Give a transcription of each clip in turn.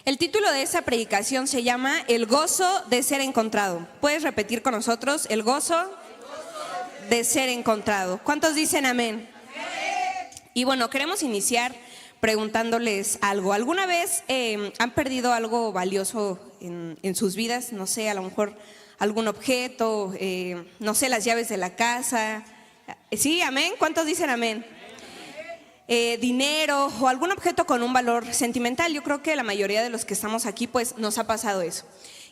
El título de esa predicación se llama El gozo de ser encontrado. ¿Puedes repetir con nosotros? El gozo de ser encontrado. ¿Cuántos dicen amén? Y bueno, queremos iniciar preguntándoles algo. ¿Alguna vez han perdido algo valioso en sus vidas? No sé, a lo mejor algún objeto, no sé, las llaves de la casa. ¿Sí? ¿Amén? ¿Cuántos dicen amén? Dinero o algún objeto con un valor sentimental. Yo creo que la mayoría de los que estamos aquí pues nos ha pasado eso.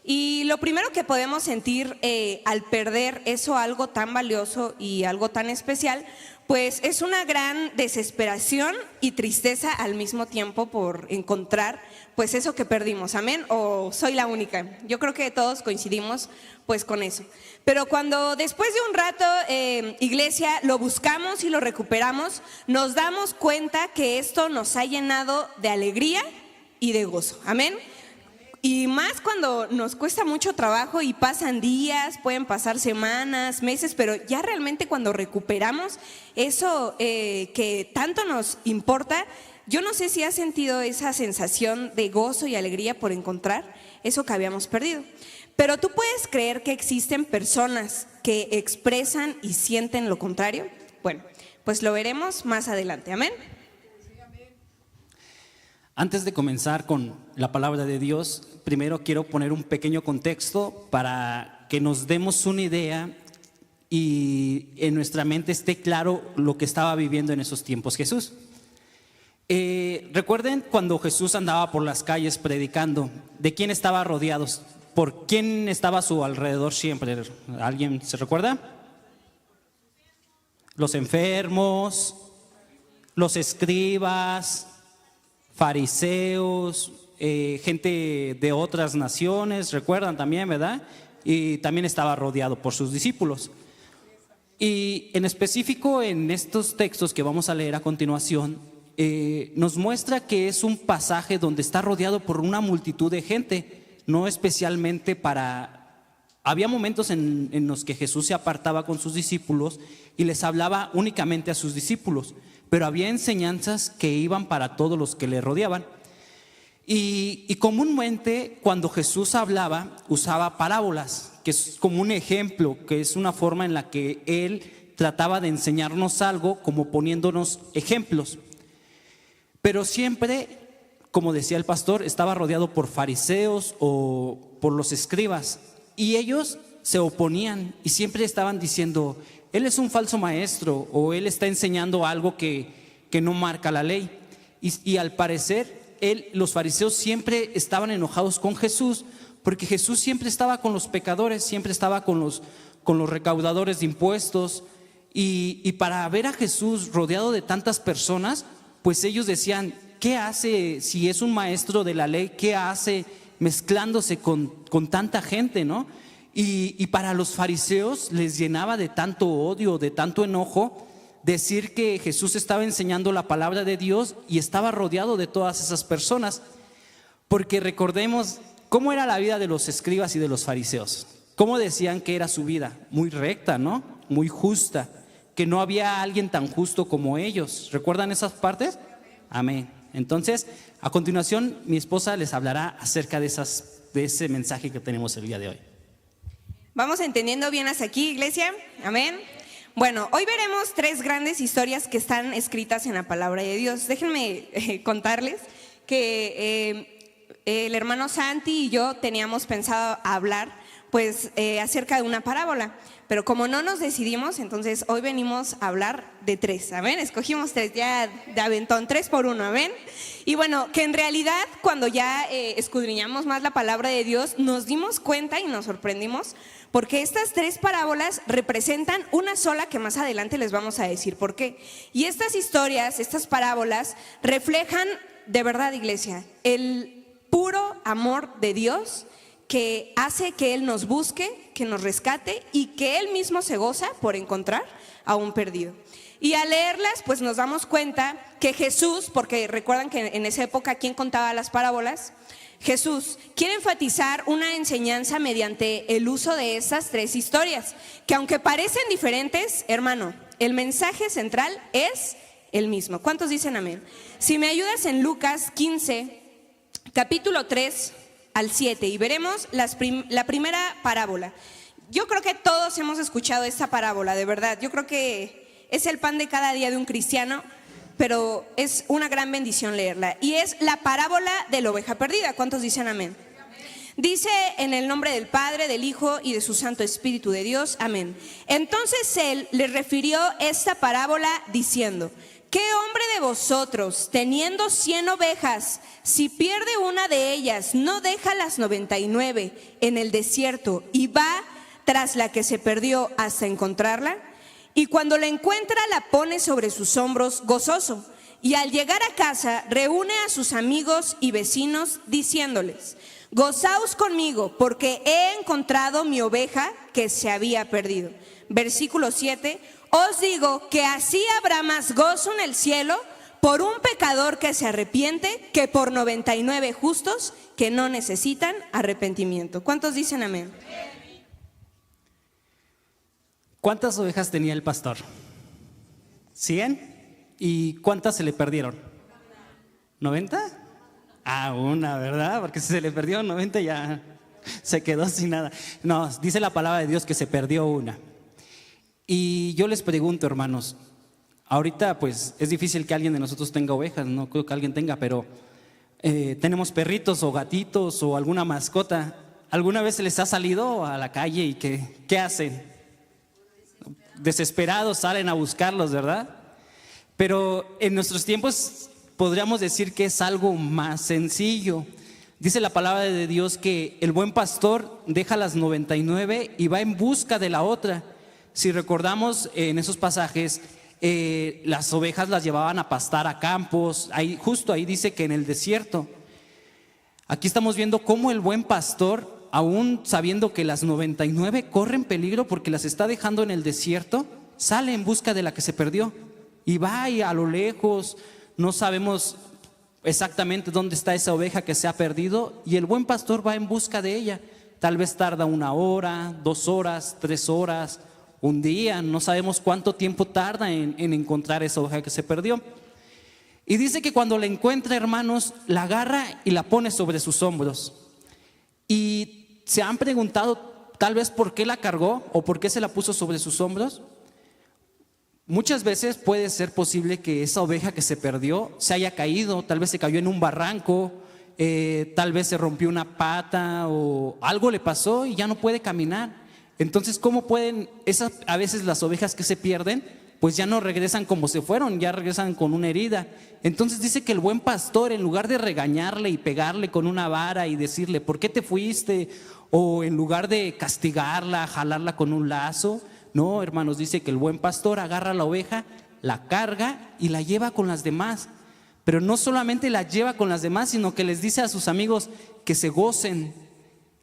Y lo primero que podemos sentir al perder eso, algo tan valioso y algo tan especial, pues es una gran desesperación y tristeza al mismo tiempo por encontrar pues eso que perdimos. ¿Amén? ¿O soy la única? Yo creo que todos coincidimos pues con eso. Pero cuando después de un rato, iglesia, lo buscamos y lo recuperamos, nos damos cuenta que esto nos ha llenado de alegría y de gozo. ¿Amén? Y más cuando nos cuesta mucho trabajo y pasan días, pueden pasar semanas, meses, pero ya realmente cuando recuperamos eso que tanto nos importa, yo no sé si has sentido esa sensación de gozo y alegría por encontrar eso que habíamos perdido. Pero tú puedes creer que existen personas que expresan y sienten lo contrario. Bueno, pues lo veremos más adelante. Amén. Antes de comenzar con la palabra de Dios, primero quiero poner un pequeño contexto para que nos demos una idea y en nuestra mente esté claro lo que estaba viviendo en esos tiempos Jesús. Recuerden cuando Jesús andaba por las calles predicando, ¿de quién estaba rodeado? ¿Por quién estaba a su alrededor siempre? ¿Alguien se recuerda? Los enfermos, los escribas, fariseos, gente de otras naciones, recuerdan también, ¿verdad? Y también estaba rodeado por sus discípulos. Y en específico en estos textos que vamos a leer a continuación, nos muestra que es un pasaje donde está rodeado por una multitud de gente, no especialmente para... Había momentos en los que Jesús se apartaba con sus discípulos y les hablaba únicamente a sus discípulos, pero había enseñanzas que iban para todos los que le rodeaban. Y comúnmente cuando Jesús hablaba, usaba parábolas, que es como un ejemplo, que es una forma en la que Él trataba de enseñarnos algo, como poniéndonos ejemplos. Pero siempre, como decía el pastor, estaba rodeado por fariseos o por los escribas, y ellos se oponían y siempre estaban diciendo: Él es un falso maestro, o Él está enseñando algo que no marca la ley. Y al parecer, los fariseos siempre estaban enojados con Jesús, porque Jesús siempre estaba con los pecadores, siempre estaba con los recaudadores de impuestos. Y para ver a Jesús rodeado de tantas personas, pues ellos decían: ¿qué hace si es un maestro de la ley? ¿Qué hace mezclándose con tanta gente, no? Y para los fariseos les llenaba de tanto odio, de tanto enojo, decir que Jesús estaba enseñando la palabra de Dios y estaba rodeado de todas esas personas. Porque recordemos cómo era la vida de los escribas y de los fariseos. Cómo decían que era su vida, muy recta, ¿no? Muy justa, que no había alguien tan justo como ellos. ¿Recuerdan esas partes? Amén. Entonces, a continuación, mi esposa les hablará acerca de ese mensaje que tenemos el día de hoy. ¿Vamos entendiendo bien hasta aquí, iglesia? Amén. Bueno, hoy veremos 3 grandes historias que están escritas en la palabra de Dios. Déjenme contarles que el hermano Santi y yo teníamos pensado hablar pues acerca de una parábola, pero como no nos decidimos, entonces hoy venimos a hablar de 3, ¿amén? Escogimos 3, ya de aventón, 3 por 1, ¿amén? Y bueno, que en realidad cuando ya escudriñamos más la palabra de Dios, nos dimos cuenta y nos sorprendimos, porque estas 3 parábolas representan una sola que más adelante les vamos a decir por qué. Y estas historias, estas parábolas, reflejan de verdad, iglesia, el puro amor de Dios, que hace que Él nos busque, que nos rescate y que Él mismo se goza por encontrar a un perdido. Y al leerlas, pues nos damos cuenta que Jesús, porque recuerdan que en esa época, ¿quién contaba las parábolas? Jesús quiere enfatizar una enseñanza mediante el uso de estas 3 historias, que aunque parecen diferentes, hermano, el mensaje central es el mismo. ¿Cuántos dicen amén? Si me ayudas en Lucas 15, capítulo 3 al 7, y veremos la primera parábola. Yo creo que todos hemos escuchado esta parábola, de verdad. Yo creo que es el pan de cada día de un cristiano, pero es una gran bendición leerla. Y es la parábola de la oveja perdida. ¿Cuántos dicen amén? Dice: en el nombre del Padre, del Hijo y de su Santo Espíritu de Dios, amén. Entonces él les refirió esta parábola diciendo: ¿qué hombre de vosotros, teniendo 100 ovejas, si pierde una de ellas, no deja las 99 en el desierto y va tras la que se perdió hasta encontrarla? Y cuando la encuentra, la pone sobre sus hombros gozoso. Y al llegar a casa, reúne a sus amigos y vecinos, diciéndoles: gozaos conmigo, porque he encontrado mi oveja que se había perdido. Versículo 7. Os digo que así habrá más gozo en el cielo por un pecador que se arrepiente que por 99 justos que no necesitan arrepentimiento. ¿Cuántos dicen amén? ¿Cuántas ovejas tenía el pastor? ¿100? ¿Y cuántas se le perdieron? ¿90? Ah, una, ¿verdad? Porque si se le perdió 90 ya se quedó sin nada. No, dice la palabra de Dios que se perdió una. Y yo les pregunto, hermanos, ahorita pues es difícil que alguien de nosotros tenga ovejas, no creo que alguien tenga, pero tenemos perritos o gatitos o alguna mascota. ¿Alguna vez se les ha salido a la calle y qué hacen? Desesperados salen a buscarlos, ¿verdad? Pero en nuestros tiempos podríamos decir que es algo más sencillo. Dice la palabra de Dios que el buen pastor deja las 99 y va en busca de la otra. Si recordamos en esos pasajes, las ovejas las llevaban a pastar a campos, justo ahí dice que en el desierto. Aquí estamos viendo cómo el buen pastor, aún sabiendo que las 99 corren peligro porque las está dejando en el desierto, sale en busca de la que se perdió y va y a lo lejos, no sabemos exactamente dónde está esa oveja que se ha perdido, y el buen pastor va en busca de ella. Tal vez tarda 1 hora, 2 horas, 3 horas, un día, no sabemos cuánto tiempo tarda en encontrar esa oveja que se perdió. Y dice que cuando la encuentra, hermanos, la agarra y la pone sobre sus hombros. Y se han preguntado tal vez por qué la cargó o por qué se la puso sobre sus hombros. Muchas veces puede ser posible que esa oveja que se perdió se haya caído, tal vez se cayó en un barranco, tal vez se rompió una pata o algo le pasó y ya no puede caminar. Entonces, ¿cómo pueden a veces las ovejas que se pierden, pues ya no regresan como se fueron, ya regresan con una herida? Entonces dice que el buen pastor, en lugar de regañarle y pegarle con una vara y decirle ¿por qué te fuiste? O en lugar de castigarla, jalarla con un lazo, no, hermanos, dice que el buen pastor agarra a la oveja, la carga y la lleva con las demás. Pero no solamente la lleva con las demás, sino que les dice a sus amigos que se gocen,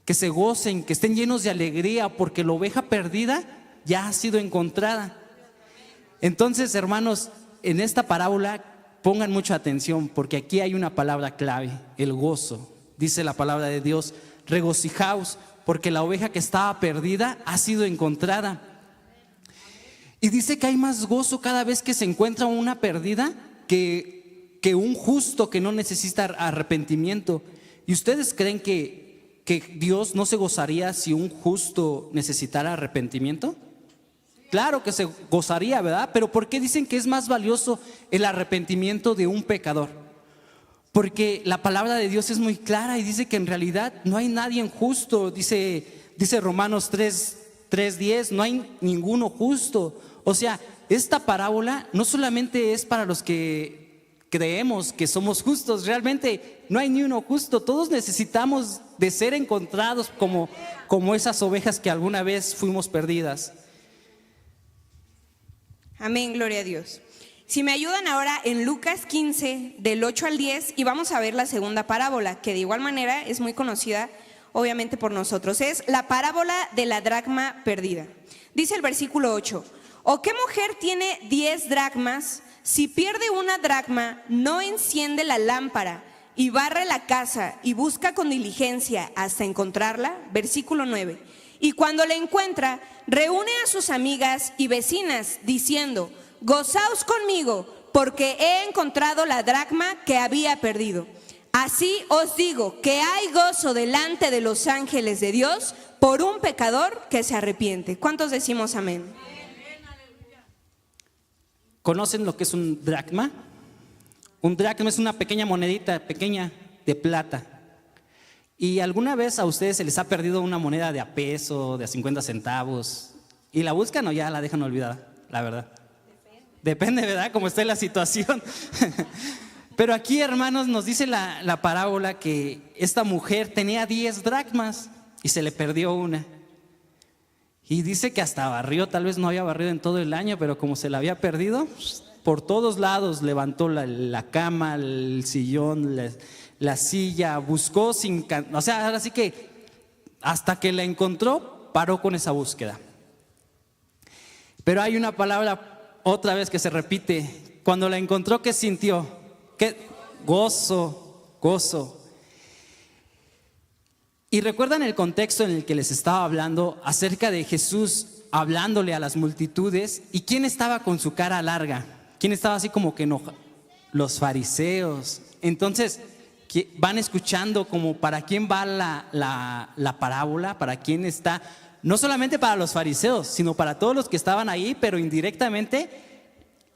que estén llenos de alegría, porque la oveja perdida ya ha sido encontrada. Entonces, hermanos, en esta parábola pongan mucha atención, porque aquí hay una palabra clave: el gozo. Dice la palabra de Dios: regocijaos, porque la oveja que estaba perdida ha sido encontrada. Y dice que hay más gozo cada vez que se encuentra una perdida que un justo que no necesita arrepentimiento. ¿Y ustedes creen que Dios no se gozaría si un justo necesitara arrepentimiento? Claro que se gozaría, ¿verdad? Pero ¿por qué dicen que es más valioso el arrepentimiento de un pecador? Porque la palabra de Dios es muy clara y dice que en realidad no hay nadie justo. Dice Romanos 3:10, no hay ninguno justo. O sea, esta parábola no solamente es para los que creemos que somos justos, realmente no hay ni uno justo. Todos necesitamos de ser encontrados como esas ovejas que alguna vez fuimos perdidas. Amén, gloria a Dios. Si me ayudan ahora en Lucas 15, del 8 al 10, y vamos a ver la segunda parábola, que de igual manera es muy conocida obviamente por nosotros. Es la parábola de la dracma perdida. Dice el versículo 8: ¿o qué mujer tiene 10 dracmas? Si pierde una dracma, no enciende la lámpara y barre la casa y busca con diligencia hasta encontrarla. Versículo 9: y cuando la encuentra, reúne a sus amigas y vecinas, diciendo: gozaos conmigo, porque he encontrado la dracma que había perdido. Así os digo que hay gozo delante de los ángeles de Dios por un pecador que se arrepiente. ¿Cuántos decimos amén? ¿Conocen lo que es un dracma? Un dracma es una pequeña monedita pequeña de plata. ¿Y alguna vez a ustedes se les ha perdido una moneda de a peso, de a 50 centavos? ¿Y la buscan o ya la dejan olvidada? La verdad. Depende, ¿verdad? Cómo esté la situación. Pero aquí, hermanos, nos dice la parábola que esta mujer tenía 10 dracmas y se le perdió una. Y dice que hasta barrió, tal vez no había barrido en todo el año, pero como se la había perdido, por todos lados levantó la cama, el sillón, la silla, buscó o sea, ahora sí que hasta que la encontró, paró con esa búsqueda. Pero hay una palabra otra vez que se repite. Cuando la encontró, ¿qué sintió? ¿Qué? Gozo, gozo. Y recuerdan el contexto en el que les estaba hablando acerca de Jesús hablándole a las multitudes. ¿Y quién estaba con su cara larga? ¿Quién estaba así como que enojado? Los fariseos. Entonces van escuchando como para quién va la parábola, para quién está. No solamente para los fariseos, sino para todos los que estaban ahí, pero indirectamente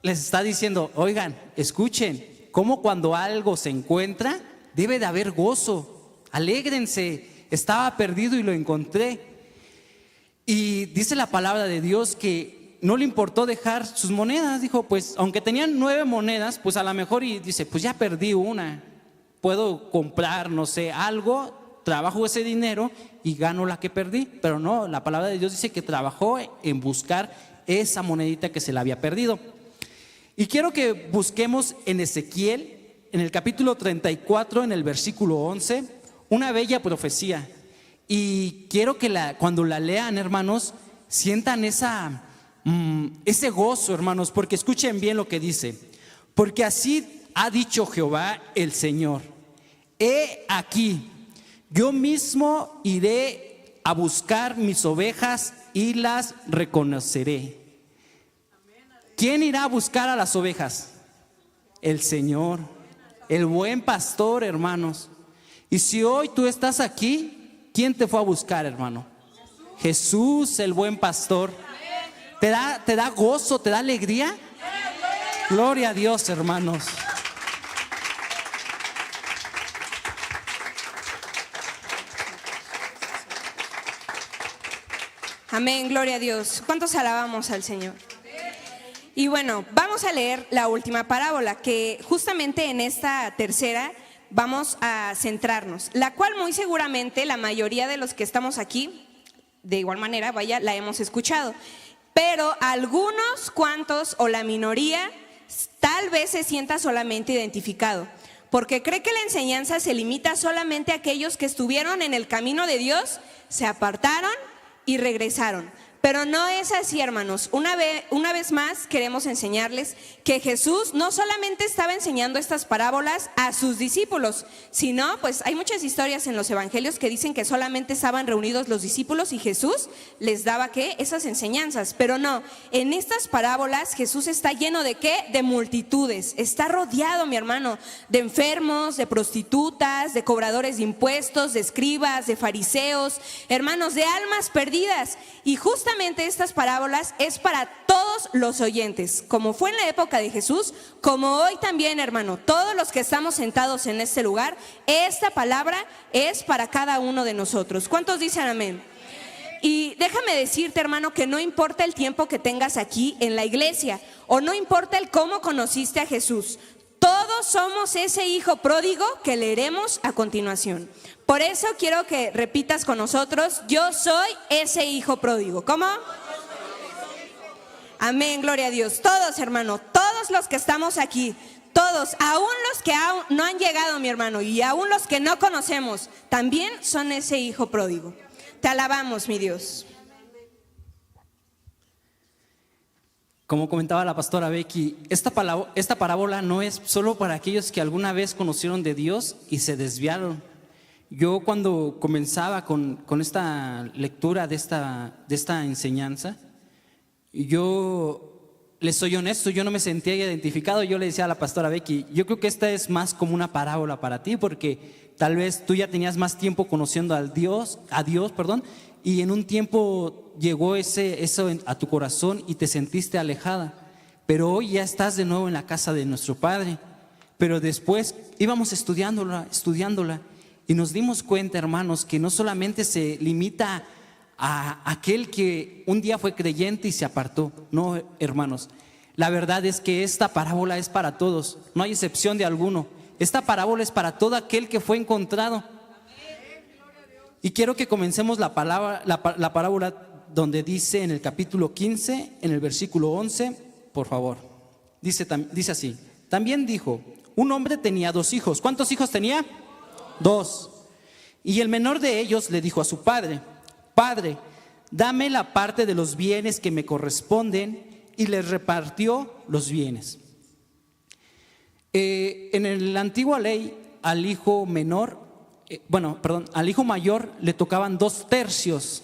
les está diciendo, oigan, escuchen, cómo cuando algo se encuentra, debe de haber gozo, alégrense, estaba perdido y lo encontré. Y dice la palabra de Dios que no le importó dejar sus monedas, dijo, pues aunque tenían 9 monedas, pues a lo mejor, y dice, pues ya perdí una, puedo comprar, no sé, algo, trabajo ese dinero y gano la que perdí. Pero no, la palabra de Dios dice que trabajó en buscar esa monedita que se le había perdido. Y quiero que busquemos en Ezequiel, en el capítulo 34, en el versículo 11, una bella profecía. Y quiero que cuando la lean, hermanos, sientan ese gozo, hermanos, porque escuchen bien lo que dice. Porque así ha dicho Jehová el Señor: he aquí, yo mismo iré a buscar mis ovejas y las reconoceré. ¿Quién irá a buscar a las ovejas? El Señor, el buen pastor, hermanos. Y si hoy tú estás aquí, ¿quién te fue a buscar, hermano? Jesús, el buen pastor. ¿Te da gozo, te da alegría? Gloria a Dios, hermanos. Amén, gloria a Dios. ¿Cuántos alabamos al Señor? Y bueno, vamos a leer la última parábola, que justamente en esta tercera vamos a centrarnos, la cual muy seguramente la mayoría de los que estamos aquí, de igual manera, la hemos escuchado. Pero algunos cuantos o la minoría tal vez se sienta solamente identificado, porque cree que la enseñanza se limita solamente a aquellos que estuvieron en el camino de Dios, se apartaron y regresaron. Pero no es así, hermanos. Una vez más queremos enseñarles que Jesús no solamente estaba enseñando estas parábolas a sus discípulos, sino pues hay muchas historias en los evangelios que dicen que solamente estaban reunidos los discípulos y Jesús les daba ¿qué? Esas enseñanzas. Pero no, en estas parábolas Jesús está lleno de ¿qué? De multitudes. Está rodeado, mi hermano, de enfermos, de prostitutas, de cobradores de impuestos, de escribas, de fariseos, hermanos, de almas perdidas. Y justamente estas parábolas es para todos los oyentes, como fue en la época de Jesús, como hoy también, hermano, todos los que estamos sentados en este lugar, esta palabra es para cada uno de nosotros. ¿Cuántos dicen amén? Y déjame decirte, hermano, que no importa el tiempo que tengas aquí en la iglesia, o no importa el cómo conociste a Jesús, todos somos ese hijo pródigo que leeremos a continuación. Por eso quiero que repitas con nosotros: yo soy ese hijo pródigo. ¿Cómo? Amén, gloria a Dios. Todos, hermano, todos los que estamos aquí, todos, aún los que aún no han llegado, mi hermano, y aún los que no conocemos, también son ese hijo pródigo. Te alabamos, mi Dios. Como comentaba la pastora Becky, esta parábola no es solo para aquellos que alguna vez conocieron de Dios y se desviaron. Yo cuando comenzaba con esta lectura de esta enseñanza, yo les soy honesto, yo no me sentía identificado. Yo le decía a la pastora Becky, yo creo que esta es más como una parábola para ti, porque tal vez tú ya tenías más tiempo conociendo a Dios, y en un tiempo llegó eso a tu corazón y te sentiste alejada. Pero hoy ya estás de nuevo en la casa de nuestro Padre. Pero después íbamos estudiándola, y nos dimos cuenta, hermanos, que no solamente se limita a aquel que un día fue creyente y se apartó. No, hermanos, la verdad es que esta parábola es para todos, no hay excepción de alguno. Esta parábola es para todo aquel que fue encontrado. Y quiero que comencemos la parábola donde dice en el capítulo 15, en el versículo 11, por favor. Dice así: también dijo, un hombre tenía 2 hijos. ¿Cuántos hijos tenía? 2. Y el menor de ellos le dijo a su padre: Padre, dame la parte de los bienes que me corresponden. Y les repartió los bienes. En la antigua ley, al hijo mayor le tocaban 2 tercios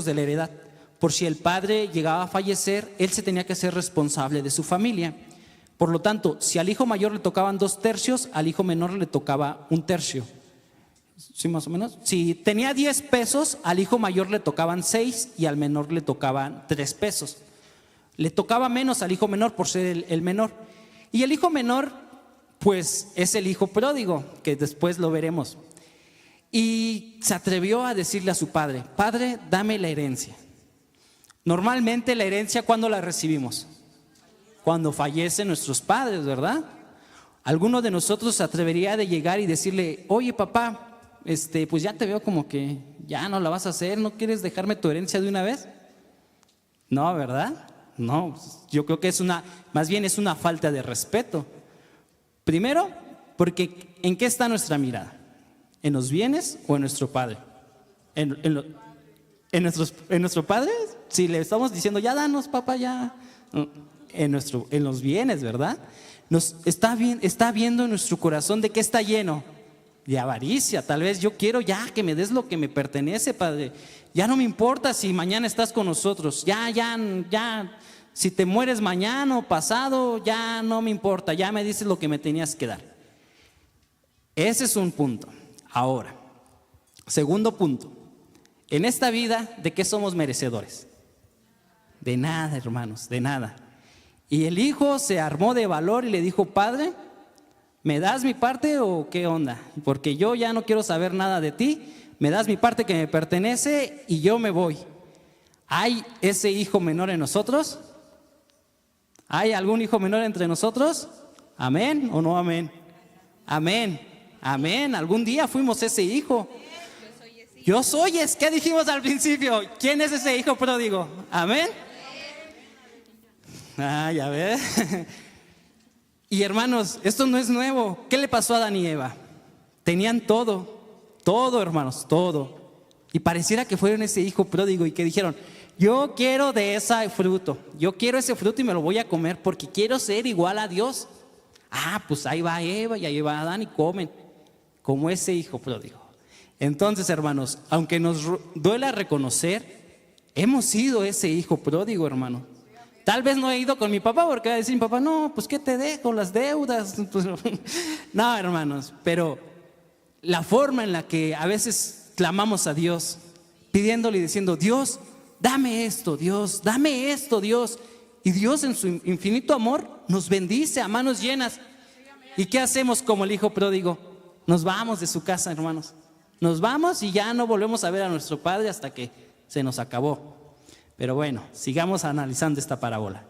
de la heredad. Por si el padre llegaba a fallecer, él se tenía que ser responsable de su familia. Por lo tanto, si al hijo mayor le tocaban 2 tercios, al hijo menor le tocaba 1 tercio. ¿Sí, más o menos? Si tenía 10 pesos, al hijo mayor le tocaban 6 y al menor le tocaban 3 pesos. Le tocaba menos al hijo menor por ser el menor. Y el hijo menor, pues, es el hijo pródigo, que después lo veremos. Y se atrevió a decirle a su padre: Padre, dame la herencia. Normalmente la herencia, ¿cuándo la recibimos? Cuando fallecen nuestros padres, ¿verdad? ¿Alguno de nosotros se atrevería de llegar y decirle: oye, papá, pues ya te veo como que ya no la vas a hacer, ¿no quieres dejarme tu herencia de una vez? No, ¿verdad? No, yo creo que más bien es una falta de respeto. Primero, porque ¿en qué está nuestra mirada? ¿En los bienes o en nuestro padre? ¿En nuestro padre? Si le estamos diciendo: ya danos, papá, ya. En los bienes, ¿verdad? Está viendo en nuestro corazón de qué está lleno. De avaricia. Tal vez yo quiero ya que me des lo que me pertenece, Padre. Ya no me importa si mañana estás con nosotros. Ya. Si te mueres mañana o pasado, ya no me importa. Ya me dices lo que me tenías que dar. Ese es un punto. Ahora, segundo punto. En esta vida, ¿de qué somos merecedores? De nada, hermanos, de nada. Y el hijo se armó de valor y le dijo: Padre, ¿me das mi parte o qué onda? Porque yo ya no quiero saber nada de ti. Me das mi parte que me pertenece y yo me voy. ¿Hay ese hijo menor en nosotros? ¿Hay algún hijo menor entre nosotros? ¿Amén o no amén? Amén, amén. Algún día fuimos ese hijo. Yo soy ¿qué dijimos al principio? ¿Quién es ese hijo pródigo? ¿Amén? Ya ves. Y hermanos, esto no es nuevo. ¿Qué le pasó a Adán y Eva? Tenían todo, hermanos, todo. Y pareciera que fueron ese hijo pródigo y que dijeron: yo quiero de ese fruto, yo quiero ese fruto y me lo voy a comer porque quiero ser igual a Dios. Pues ahí va Eva y ahí va Adán y comen como ese hijo pródigo. Entonces, hermanos, aunque nos duela reconocer, hemos sido ese hijo pródigo, hermano. Tal vez no he ido con mi papá porque va a decir mi papá: no, pues ¿qué te dejo? Las deudas. No, hermanos, pero la forma en la que a veces clamamos a Dios, pidiéndole y diciendo: Dios, dame esto, Dios, dame esto, Dios. Y Dios en su infinito amor nos bendice a manos llenas. ¿Y qué hacemos como el hijo pródigo? Nos vamos de su casa, hermanos. Nos vamos y ya no volvemos a ver a nuestro padre hasta que se nos acabó. Pero bueno, sigamos analizando esta parábola.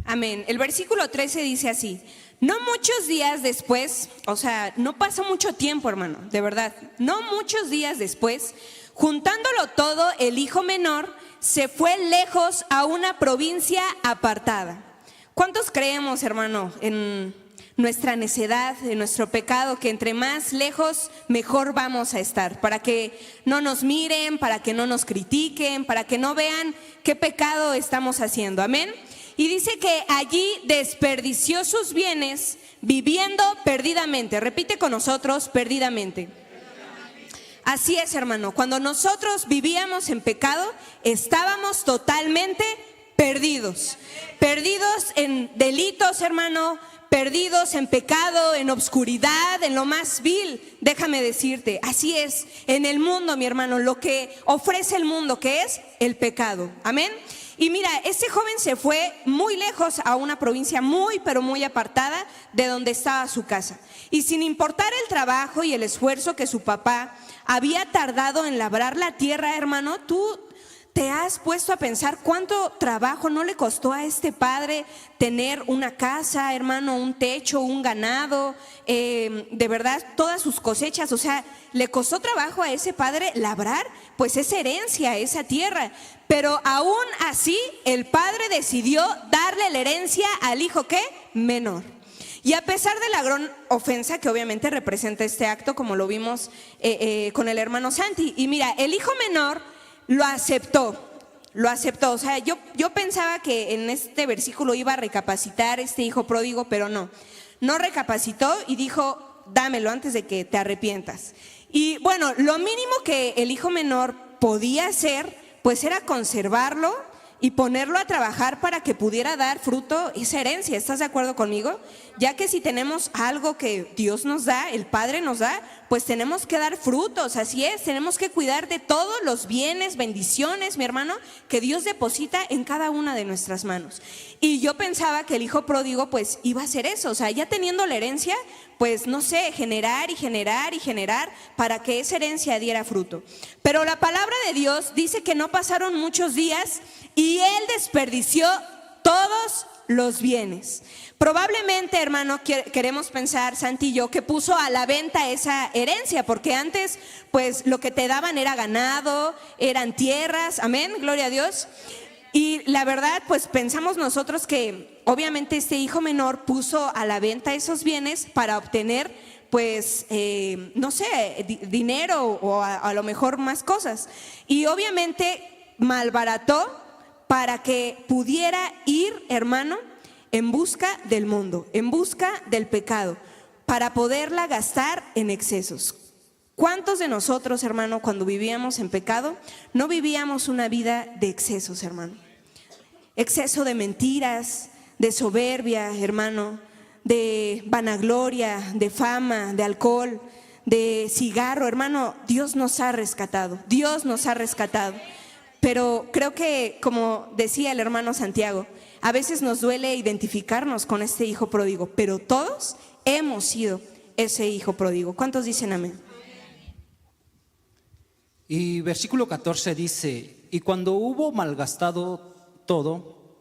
Amén. El versículo 13 dice así: no muchos días después, o sea, no pasó mucho tiempo, hermano, de verdad. No muchos días después, juntándolo todo, el hijo menor se fue lejos a una provincia apartada. ¿Cuántos creemos, hermano, en nuestra necedad, en nuestro pecado, que entre más lejos mejor vamos a estar? Para que no nos miren, para que no nos critiquen, para que no vean qué pecado estamos haciendo. Amén. Y dice que allí desperdició sus bienes viviendo perdidamente. Repite con nosotros: perdidamente. Así es, hermano. Cuando nosotros vivíamos en pecado, estábamos totalmente Perdidos. Perdidos en delitos, hermano, perdidos en pecado, en obscuridad, en lo más vil. Déjame decirte, así es en el mundo, mi hermano, lo que ofrece el mundo, que es el pecado. Amén. Y mira, este joven se fue muy lejos a una provincia muy, pero muy apartada de donde estaba su casa. Y sin importar el trabajo y el esfuerzo que su papá había tardado en labrar la tierra, hermano, tú ¿te has puesto a pensar cuánto trabajo no le costó a este padre tener una casa, hermano, un techo, un ganado, de verdad, todas sus cosechas? O sea, le costó trabajo a ese padre labrar, pues esa herencia, esa tierra. Pero aún así, el padre decidió darle la herencia al hijo, ¿qué? Menor. Y a pesar de la gran ofensa que obviamente representa este acto, como lo vimos con el hermano Santi. Y mira, el hijo menor lo aceptó. O sea, yo pensaba que en este versículo iba a recapacitar este hijo pródigo, pero no recapacitó y dijo, dámelo antes de que te arrepientas. Y bueno, lo mínimo que el hijo menor podía hacer, pues era conservarlo y ponerlo a trabajar para que pudiera dar fruto esa herencia. ¿Estás de acuerdo conmigo? Ya que si tenemos algo que Dios nos da, el Padre nos da, pues tenemos que dar frutos, así es, tenemos que cuidar de todos los bienes, bendiciones, mi hermano, que Dios deposita en cada una de nuestras manos. Y yo pensaba que el hijo pródigo pues iba a hacer eso, o sea, ya teniendo la herencia, pues no sé, generar para que esa herencia diera fruto. Pero la palabra de Dios dice que no pasaron muchos días y él desperdició todos los bienes. Probablemente, hermano, queremos pensar, Santi y yo, que puso a la venta esa herencia, porque antes pues lo que te daban era ganado, eran tierras, amén, gloria a Dios. Y la verdad, pues pensamos nosotros que obviamente este hijo menor puso a la venta esos bienes para obtener, pues, no sé, dinero o a lo mejor más cosas. Y obviamente malbarató para que pudiera ir, hermano, en busca del mundo, en busca del pecado, para poderla gastar en excesos. ¿Cuántos de nosotros, hermano, cuando vivíamos en pecado, no vivíamos una vida de excesos, hermano? Exceso de mentiras, de soberbia, hermano, de vanagloria, de fama, de alcohol, de cigarro, hermano. Dios nos ha rescatado, Dios nos ha rescatado. Pero creo que, como decía el hermano Santiago, a veces nos duele identificarnos con este hijo pródigo, pero todos hemos sido ese hijo pródigo. ¿Cuántos dicen amén? Y versículo 14 dice, y cuando hubo malgastado todo,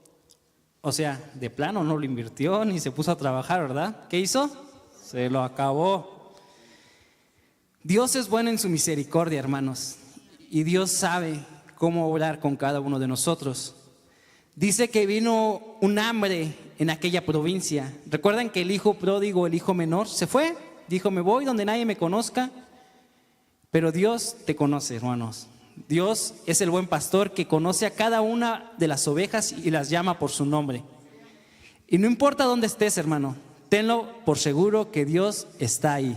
o sea, de plano no lo invirtió ni se puso a trabajar, ¿verdad? ¿Qué hizo? Se lo acabó. Dios es bueno en su misericordia, hermanos, y Dios sabe cómo obrar con cada uno de nosotros. Dice que vino un hambre en aquella provincia. ¿Recuerdan que el hijo pródigo, el hijo menor, se fue? Dijo, me voy donde nadie me conozca. Pero Dios te conoce, hermanos. Dios es el buen pastor que conoce a cada una de las ovejas y las llama por su nombre. Y no importa dónde estés, hermano, tenlo por seguro que Dios está ahí.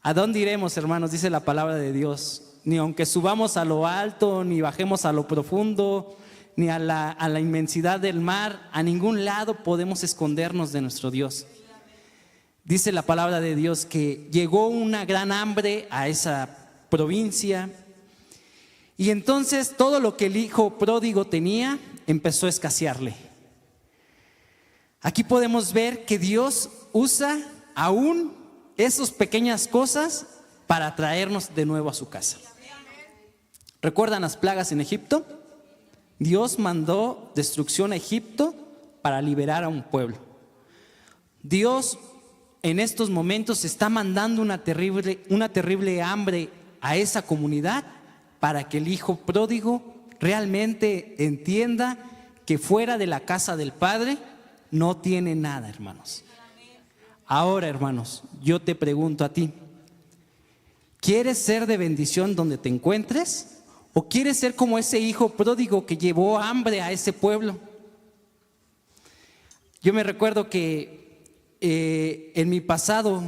¿A dónde iremos, hermanos? Dice la palabra de Dios. Ni aunque subamos a lo alto, ni bajemos a lo profundo, ni a la inmensidad del mar, a ningún lado podemos escondernos de nuestro Dios. Dice la palabra de Dios que llegó una gran hambre a esa provincia y entonces todo lo que el hijo pródigo tenía empezó a escasearle. Aquí podemos ver que Dios usa aún esas pequeñas cosas para traernos de nuevo a su casa. ¿Recuerdan las plagas en Egipto? Dios mandó destrucción a Egipto para liberar a un pueblo. Dios en estos momentos está mandando una terrible hambre a esa comunidad para que el hijo pródigo realmente entienda que fuera de la casa del Padre no tiene nada, hermanos. Ahora, hermanos, yo te pregunto a ti, ¿quieres ser de bendición donde te encuentres? ¿O quieres ser como ese hijo pródigo que llevó hambre a ese pueblo? Yo me recuerdo que en mi pasado,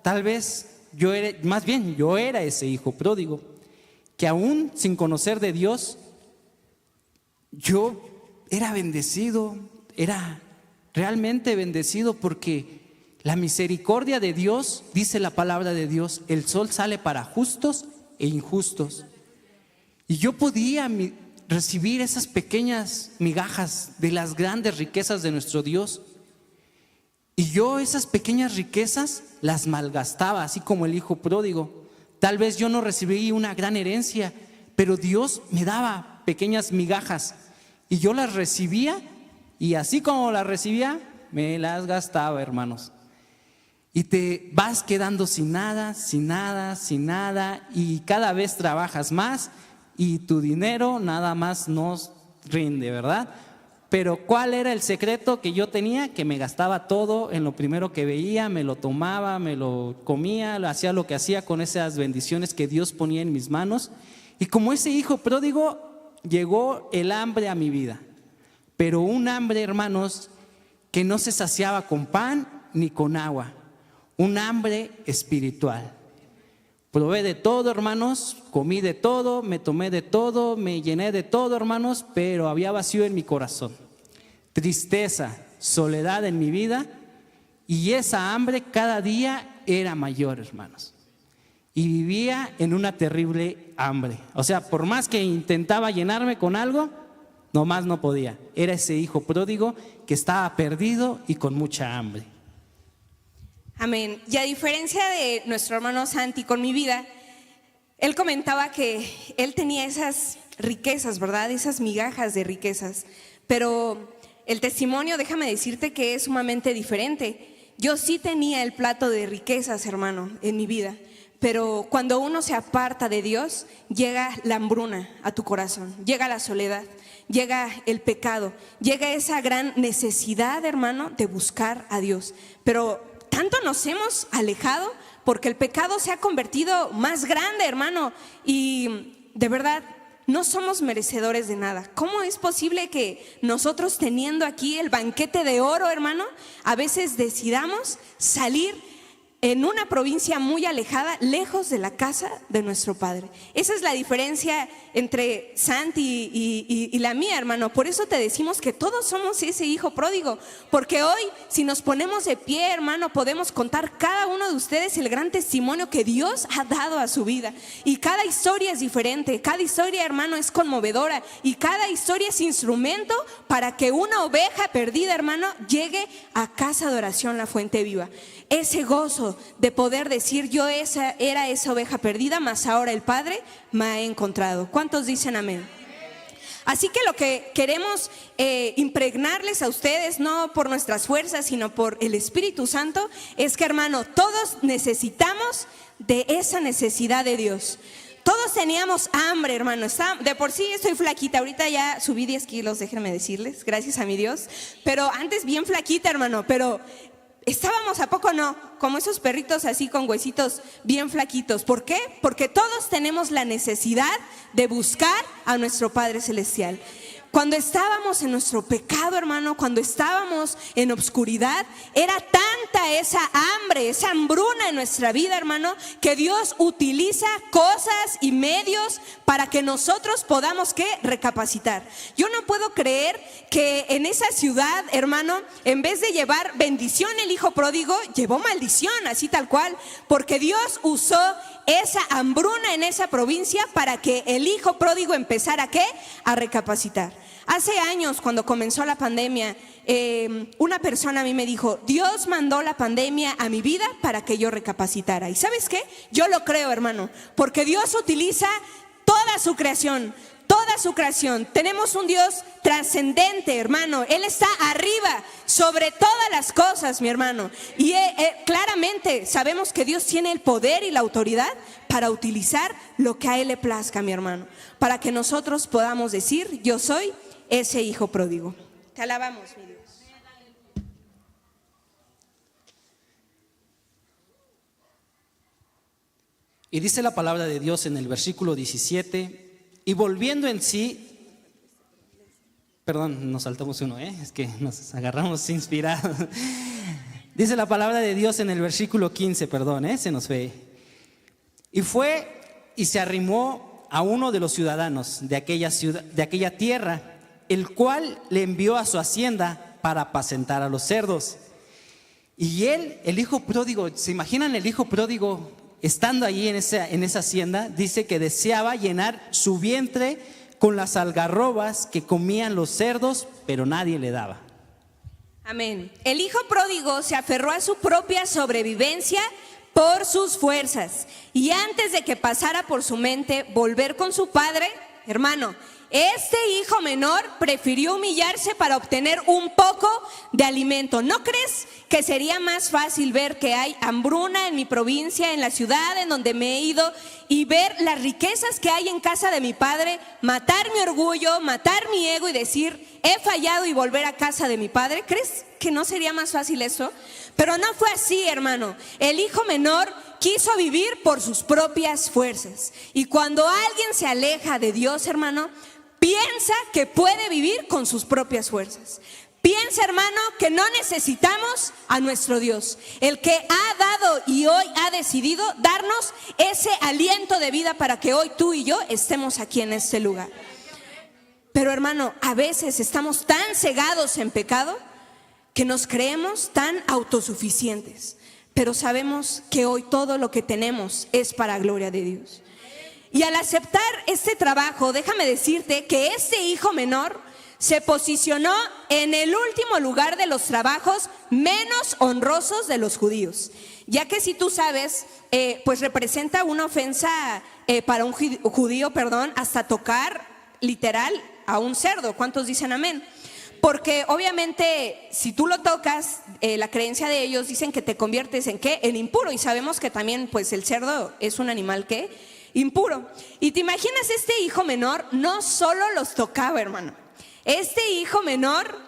tal vez yo era ese hijo pródigo, que aún sin conocer de Dios, yo era bendecido, era realmente bendecido, porque la misericordia de Dios, dice la palabra de Dios, el sol sale para justos e injustos. Y yo podía recibir esas pequeñas migajas de las grandes riquezas de nuestro Dios. Y yo esas pequeñas riquezas las malgastaba, así como el hijo pródigo. Tal vez yo no recibí una gran herencia, pero Dios me daba pequeñas migajas y yo las recibía, y así como las recibía, me las gastaba, hermanos. Y te vas quedando sin nada, sin nada, sin nada, y cada vez trabajas más y tu dinero nada más nos rinde, ¿verdad? Pero ¿cuál era el secreto que yo tenía? Que me gastaba todo en lo primero que veía, me lo tomaba, me lo comía, hacía lo que hacía con esas bendiciones que Dios ponía en mis manos. Y como ese hijo pródigo, llegó el hambre a mi vida. Pero un hambre, hermanos, que no se saciaba con pan ni con agua. Un hambre espiritual. Probé de todo, hermanos, comí de todo, me tomé de todo, me llené de todo, hermanos, pero había vacío en mi corazón, tristeza, soledad en mi vida, y esa hambre cada día era mayor, hermanos. Y vivía en una terrible hambre. O sea, por más que intentaba llenarme con algo, nomás no podía. Era ese hijo pródigo que estaba perdido y con mucha hambre. Amén. Y a diferencia de nuestro hermano Santi con mi vida, él comentaba que él tenía esas riquezas, ¿verdad? Esas migajas de riquezas. Pero el testimonio, déjame decirte que es sumamente diferente. Yo sí tenía el plato de riquezas, hermano, en mi vida. Pero cuando uno se aparta de Dios, llega la hambruna a tu corazón, llega la soledad, llega el pecado, llega esa gran necesidad, hermano, de buscar a Dios. Pero tanto nos hemos alejado porque el pecado se ha convertido más grande, hermano, y de verdad no somos merecedores de nada. ¿Cómo es posible que nosotros, teniendo aquí el banquete de oro, hermano, a veces decidamos salir en una provincia muy alejada, lejos de la casa de nuestro Padre? Esa es la diferencia entre Santi y la mía, hermano. Por eso te decimos que todos somos ese hijo pródigo, porque hoy, si nos ponemos de pie, hermano, podemos contar cada uno de ustedes el gran testimonio que Dios ha dado a su vida. Y cada historia es diferente, cada historia, hermano, es conmovedora, y cada historia es instrumento para que una oveja perdida, hermano, llegue a casa de oración, la fuente viva. Ese gozo de poder decir: yo era esa oveja perdida, mas ahora el Padre me ha encontrado. ¿Cuántos dicen amén? Así que lo que queremos impregnarles a ustedes, no por nuestras fuerzas, sino por el Espíritu Santo, es que, hermano, todos necesitamos de esa necesidad de Dios. Todos teníamos hambre, hermano. De por sí estoy flaquita, ahorita ya subí 10 kilos, déjenme decirles, gracias a mi Dios. Pero antes bien flaquita, hermano, pero estábamos, ¿a poco no? Como esos perritos así con huesitos bien flaquitos. ¿Por qué? Porque todos tenemos la necesidad de buscar a nuestro Padre Celestial. Cuando estábamos en nuestro pecado, hermano, cuando estábamos en obscuridad, era tanta esa hambre, esa hambruna en nuestra vida, hermano, que Dios utiliza cosas y medios para que nosotros podamos, ¿qué? Recapacitar. Yo no puedo creer que en esa ciudad, hermano, en vez de llevar bendición el hijo pródigo, llevó maldición, así tal cual, porque Dios usó esa hambruna en esa provincia para que el hijo pródigo empezara, ¿qué? A recapacitar. Hace años, cuando comenzó la pandemia, una persona a mí me dijo: Dios mandó la pandemia a mi vida para que yo recapacitara. ¿Y sabes qué? Yo lo creo, hermano, porque Dios utiliza toda su creación. Toda su creación. Tenemos un Dios trascendente, hermano. Él está arriba, sobre todas las cosas, mi hermano. Y claramente sabemos que Dios tiene el poder y la autoridad para utilizar lo que a Él le plazca, mi hermano. Para que nosotros podamos decir: yo soy ese hijo pródigo. Te alabamos, mi Dios. Y dice la palabra de Dios en el versículo 17... Y volviendo en sí, perdón, nos saltamos uno, es que nos agarramos inspirados. Dice la palabra de Dios en el versículo 15, perdón, se nos ve. Y fue y se arrimó a uno de los ciudadanos de aquella ciudad, de aquella tierra, el cual le envió a su hacienda para apacentar a los cerdos. Y él, el hijo pródigo, ¿se imaginan el hijo pródigo estando allí en esa hacienda? Dice que deseaba llenar su vientre con las algarrobas que comían los cerdos, pero nadie le daba. Amén. El hijo pródigo se aferró a su propia sobrevivencia por sus fuerzas. Y antes de que pasara por su mente volver con su padre, hermano, este hijo menor prefirió humillarse para obtener un poco de alimento. ¿No crees que sería más fácil ver que hay hambruna en mi provincia, en la ciudad en donde me he ido, y ver las riquezas que hay en casa de mi padre, matar mi orgullo, matar mi ego y decir, he fallado, y volver a casa de mi padre? ¿Crees que no sería más fácil eso? Pero no fue así, hermano. El hijo menor quiso vivir por sus propias fuerzas. Y cuando alguien se aleja de Dios, hermano, piensa que puede vivir con sus propias fuerzas. Piensa, hermano, que no necesitamos a nuestro Dios, el que ha dado y hoy ha decidido darnos ese aliento de vida para que hoy tú y yo estemos aquí en este lugar. Pero, hermano, a veces estamos tan cegados en pecado que nos creemos tan autosuficientes, pero sabemos que hoy todo lo que tenemos es para gloria de Dios. Y al aceptar este trabajo, déjame decirte que este hijo menor se posicionó en el último lugar de los trabajos menos honrosos de los judíos, ya que, si tú sabes, pues representa una ofensa para un judío, hasta tocar literal a un cerdo. ¿Cuántos dicen amén? Porque obviamente si tú lo tocas, la creencia de ellos dicen que te conviertes en ¿qué? En impuro. Y sabemos que también pues el cerdo es un animal que impuro. Y te imaginas, este hijo menor no solo los tocaba, hermano. Este hijo menor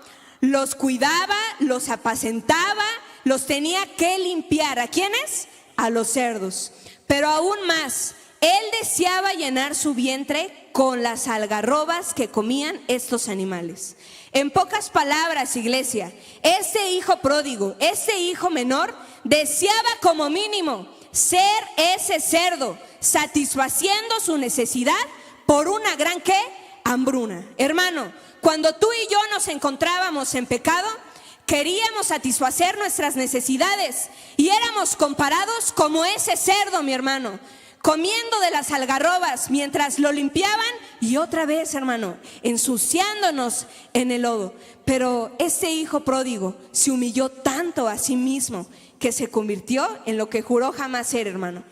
los cuidaba, los apacentaba, los tenía que limpiar. ¿A quiénes? A los cerdos. Pero aún más, él deseaba llenar su vientre con las algarrobas que comían estos animales. En pocas palabras, iglesia, este hijo pródigo, este hijo menor, deseaba como mínimo ser ese cerdo, satisfaciendo su necesidad por una gran ¿qué? Hambruna. Hermano, cuando tú y yo nos encontrábamos en pecado, queríamos satisfacer nuestras necesidades y éramos comparados como ese cerdo, mi hermano, comiendo de las algarrobas mientras lo limpiaban, y otra vez, hermano, ensuciándonos en el lodo. Pero este hijo pródigo se humilló tanto a sí mismo que se convirtió en lo que juró jamás ser, hermano.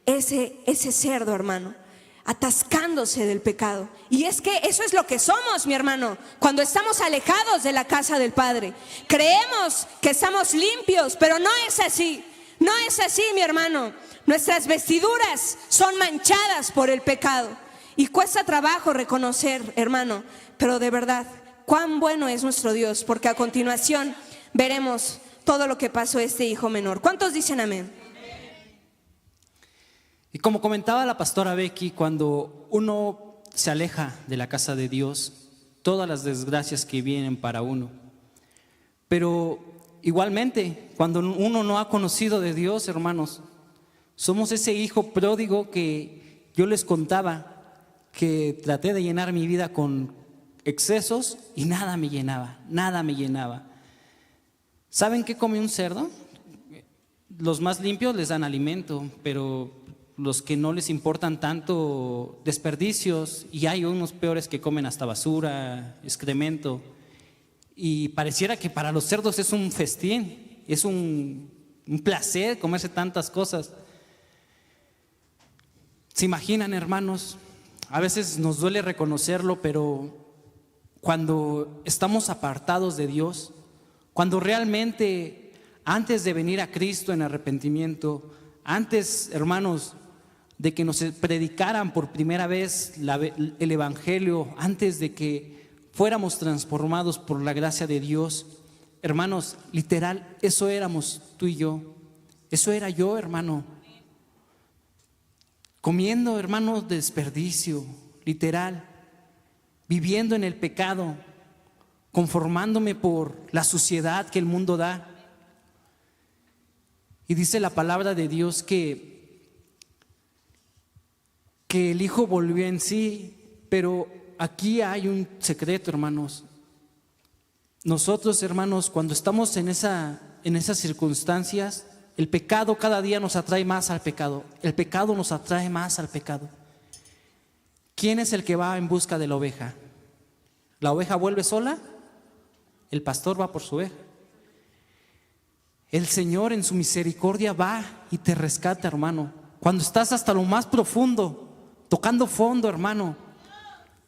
Ese cerdo, hermano, atascándose del pecado. Y es que eso es lo que somos, mi hermano, cuando estamos alejados de la casa del Padre. Creemos que estamos limpios, pero no es así. No es así, mi hermano. Nuestras vestiduras son manchadas por el pecado. Y cuesta trabajo reconocer, hermano, pero de verdad, cuán bueno es nuestro Dios, porque a continuación veremos todo lo que pasó a este hijo menor. ¿Cuántos dicen amén? Y como comentaba la pastora Becky, cuando uno se aleja de la casa de Dios, todas las desgracias que vienen para uno. Pero igualmente, cuando uno no ha conocido de Dios, hermanos, somos ese hijo pródigo que yo les contaba, que traté de llenar mi vida con excesos y nada me llenaba, nada me llenaba. ¿Saben qué come un cerdo? Los más limpios les dan alimento, pero los que no les importan tanto, desperdicios, y hay unos peores que comen hasta basura, excremento. Y pareciera que para los cerdos es un festín, es un placer comerse tantas cosas. ¿Se imaginan, hermanos? A veces nos duele reconocerlo, pero cuando estamos apartados de Dios, cuando realmente antes de venir a Cristo en arrepentimiento, antes, hermanos, de que nos predicaran por primera vez el Evangelio, antes de que fuéramos transformados por la gracia de Dios, hermanos, literal, eso éramos tú y yo. Eso era yo, hermano. Comiendo, hermano, desperdicio, literal. Viviendo en el pecado, conformándome por la suciedad que el mundo da. Y dice la palabra de Dios que el Hijo volvió en sí, pero aquí hay un secreto, hermanos. nosotros, hermanos, cuando estamos en esas circunstancias, el pecado cada día nos atrae más al pecado. El pecado nos atrae más al pecado. ¿Quién es el que va en busca de la oveja? ¿La oveja vuelve sola? El pastor va por su oveja. El Señor en su misericordia va y te rescata, hermano. Cuando estás hasta lo más profundo, tocando fondo, hermano,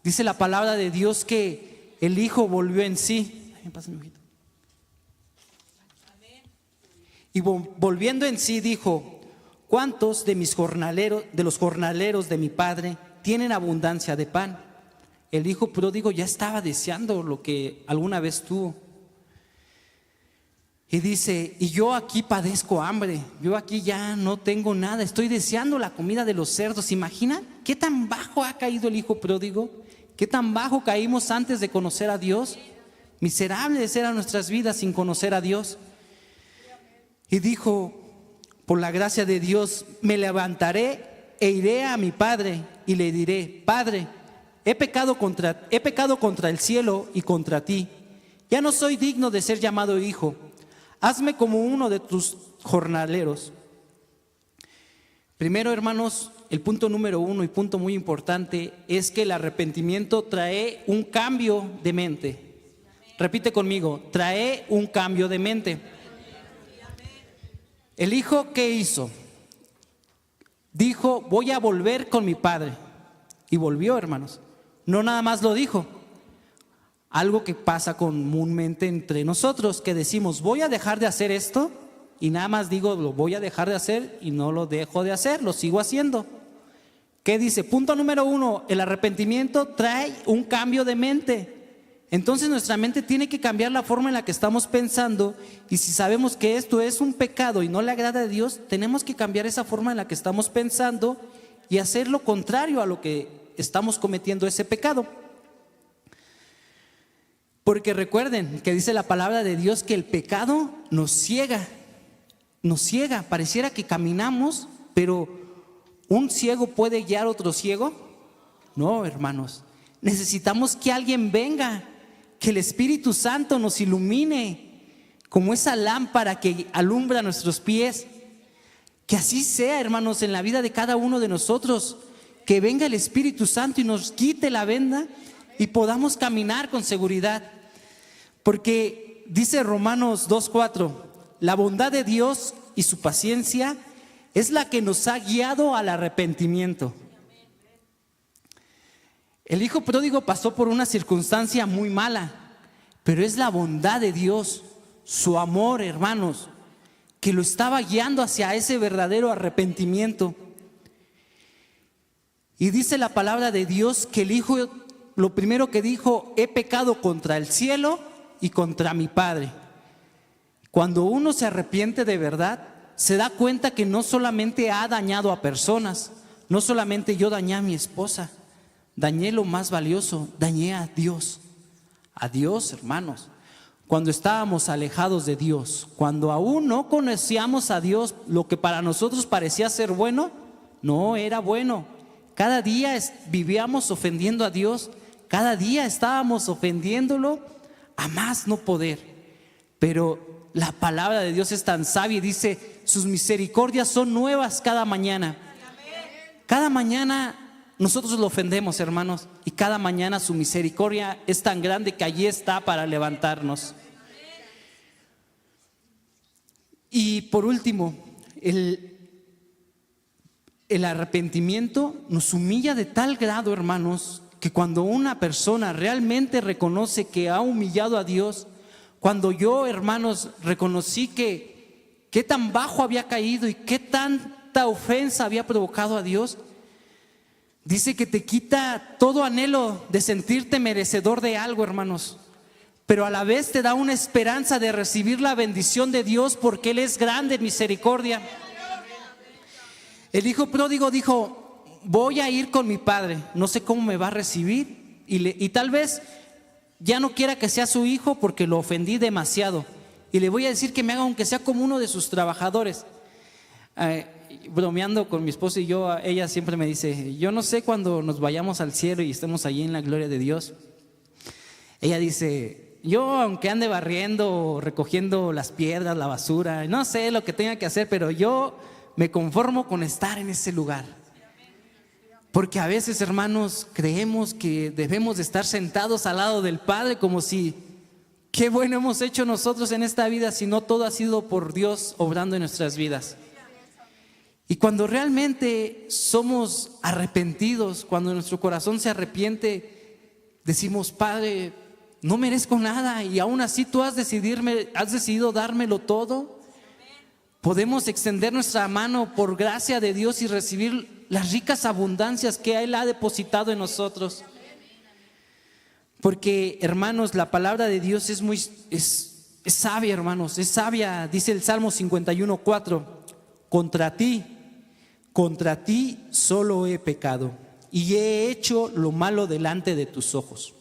dice la palabra de Dios que el Hijo volvió en sí. Y volviendo en sí dijo: ¿cuántos de los jornaleros de mi padre tienen abundancia de pan? El hijo pródigo ya estaba deseando lo que alguna vez tuvo. Y dice: y yo aquí padezco hambre, yo aquí ya no tengo nada, estoy deseando la comida de los cerdos. ¿Imaginan qué tan bajo ha caído el hijo pródigo? ¿Qué tan bajo caímos antes de conocer a Dios? Miserables eran nuestras vidas sin conocer a Dios. Y dijo: por la gracia de Dios me levantaré e iré a mi padre y le diré: Padre, he pecado contra el cielo y contra ti. Ya no soy digno de ser llamado hijo. Hazme como uno de tus jornaleros. Primero, hermanos, el punto número 1 y punto muy importante es que el arrepentimiento trae un cambio de mente. Repite conmigo: trae un cambio de mente. El hijo, ¿qué hizo? Dijo: voy a volver con mi padre. Y volvió, hermanos. No nada más lo dijo. Algo que pasa comúnmente entre nosotros, que decimos: voy a dejar de hacer esto, y nada más digo: lo voy a dejar de hacer, y no lo dejo de hacer, lo sigo haciendo. ¿Qué dice? Punto número 1, el arrepentimiento trae un cambio de mente. Entonces nuestra mente tiene que cambiar la forma en la que estamos pensando, y si sabemos que esto es un pecado y no le agrada a Dios, tenemos que cambiar esa forma en la que estamos pensando y hacer lo contrario a lo que estamos cometiendo ese pecado. Porque recuerden que dice la palabra de Dios que el pecado nos ciega, pareciera que caminamos, pero ¿un ciego puede guiar a otro ciego? No, hermanos, necesitamos que alguien venga, que el Espíritu Santo nos ilumine como esa lámpara que alumbra nuestros pies. Que así sea, hermanos, en la vida de cada uno de nosotros, que venga el Espíritu Santo y nos quite la venda y podamos caminar con seguridad. Porque dice Romanos 2:4, la bondad de Dios y su paciencia es la que nos ha guiado al arrepentimiento. El hijo pródigo pasó por una circunstancia muy mala, pero es la bondad de Dios, su amor, hermanos, que lo estaba guiando hacia ese verdadero arrepentimiento. Y dice la palabra de Dios que el hijo, lo primero que dijo: he pecado contra el cielo y contra mi padre. Cuando uno se arrepiente de verdad, se da cuenta que no solamente ha dañado a personas, no solamente yo dañé a mi esposa, dañé lo más valioso, dañé a Dios. A Dios, hermanos. Cuando estábamos alejados de Dios, cuando aún no conocíamos a Dios, lo que para nosotros parecía ser bueno, no era bueno. Cada día vivíamos ofendiendo a Dios, cada día estábamos ofendiéndolo a más no poder. Pero la palabra de Dios es tan sabia y dice: sus misericordias son nuevas cada mañana. Cada mañana nosotros lo ofendemos, hermanos, y cada mañana su misericordia es tan grande que allí está para levantarnos. Y por último, el arrepentimiento nos humilla de tal grado, hermanos, que cuando una persona realmente reconoce que ha humillado a Dios, cuando yo, hermanos, reconocí que qué tan bajo había caído y qué tanta ofensa había provocado a Dios, dice que te quita todo anhelo de sentirte merecedor de algo, hermanos, pero a la vez te da una esperanza de recibir la bendición de Dios, porque Él es grande en misericordia. El hijo pródigo dijo: voy a ir con mi padre, no sé cómo me va a recibir, y tal vez ya no quiera que sea su hijo porque lo ofendí demasiado, y le voy a decir que me haga aunque sea como uno de sus trabajadores. Bromeando con mi esposa y yo, ella siempre me dice: yo no sé cuando nos vayamos al cielo y estemos allí en la gloria de Dios. Ella dice: yo aunque ande barriendo, recogiendo las piedras, la basura, no sé lo que tenga que hacer, pero yo me conformo con estar en ese lugar. Porque a veces, hermanos, creemos que debemos de estar sentados al lado del Padre como si, qué bueno hemos hecho nosotros en esta vida, si no todo ha sido por Dios obrando en nuestras vidas. Y cuando realmente somos arrepentidos, cuando nuestro corazón se arrepiente, decimos: Padre, no merezco nada y aún así tú has decidido dármelo todo. Podemos extender nuestra mano por gracia de Dios y recibir las ricas abundancias que Él ha depositado en nosotros. Porque, hermanos, la palabra de Dios es sabia, hermanos, es sabia. Dice el Salmo 51:4: contra ti solo he pecado y he hecho lo malo delante de tus ojos.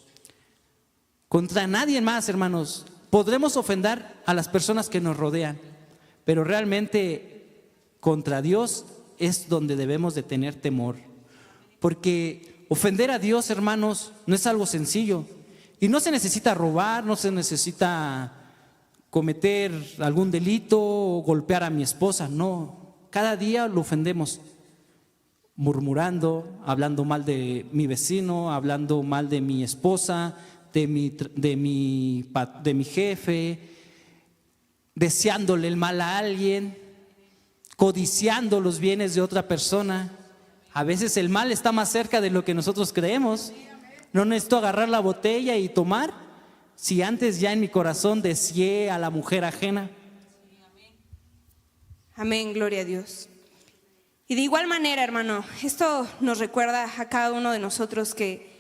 Contra nadie más, hermanos. Podremos ofender a las personas que nos rodean, pero realmente contra Dios es donde debemos de tener temor. Porque ofender a Dios, hermanos, no es algo sencillo. Y no se necesita robar, no se necesita cometer algún delito o golpear a mi esposa, no. Cada día lo ofendemos, murmurando, hablando mal de mi vecino, hablando mal de mi esposa, de mi jefe, deseándole el mal a alguien, codiciando los bienes de otra persona. A veces el mal está más cerca de lo que nosotros creemos. No necesito agarrar la botella y tomar, si antes ya en mi corazón deseé a la mujer ajena. Amén, gloria a Dios. Y de igual manera, hermano, esto nos recuerda a cada uno de nosotros que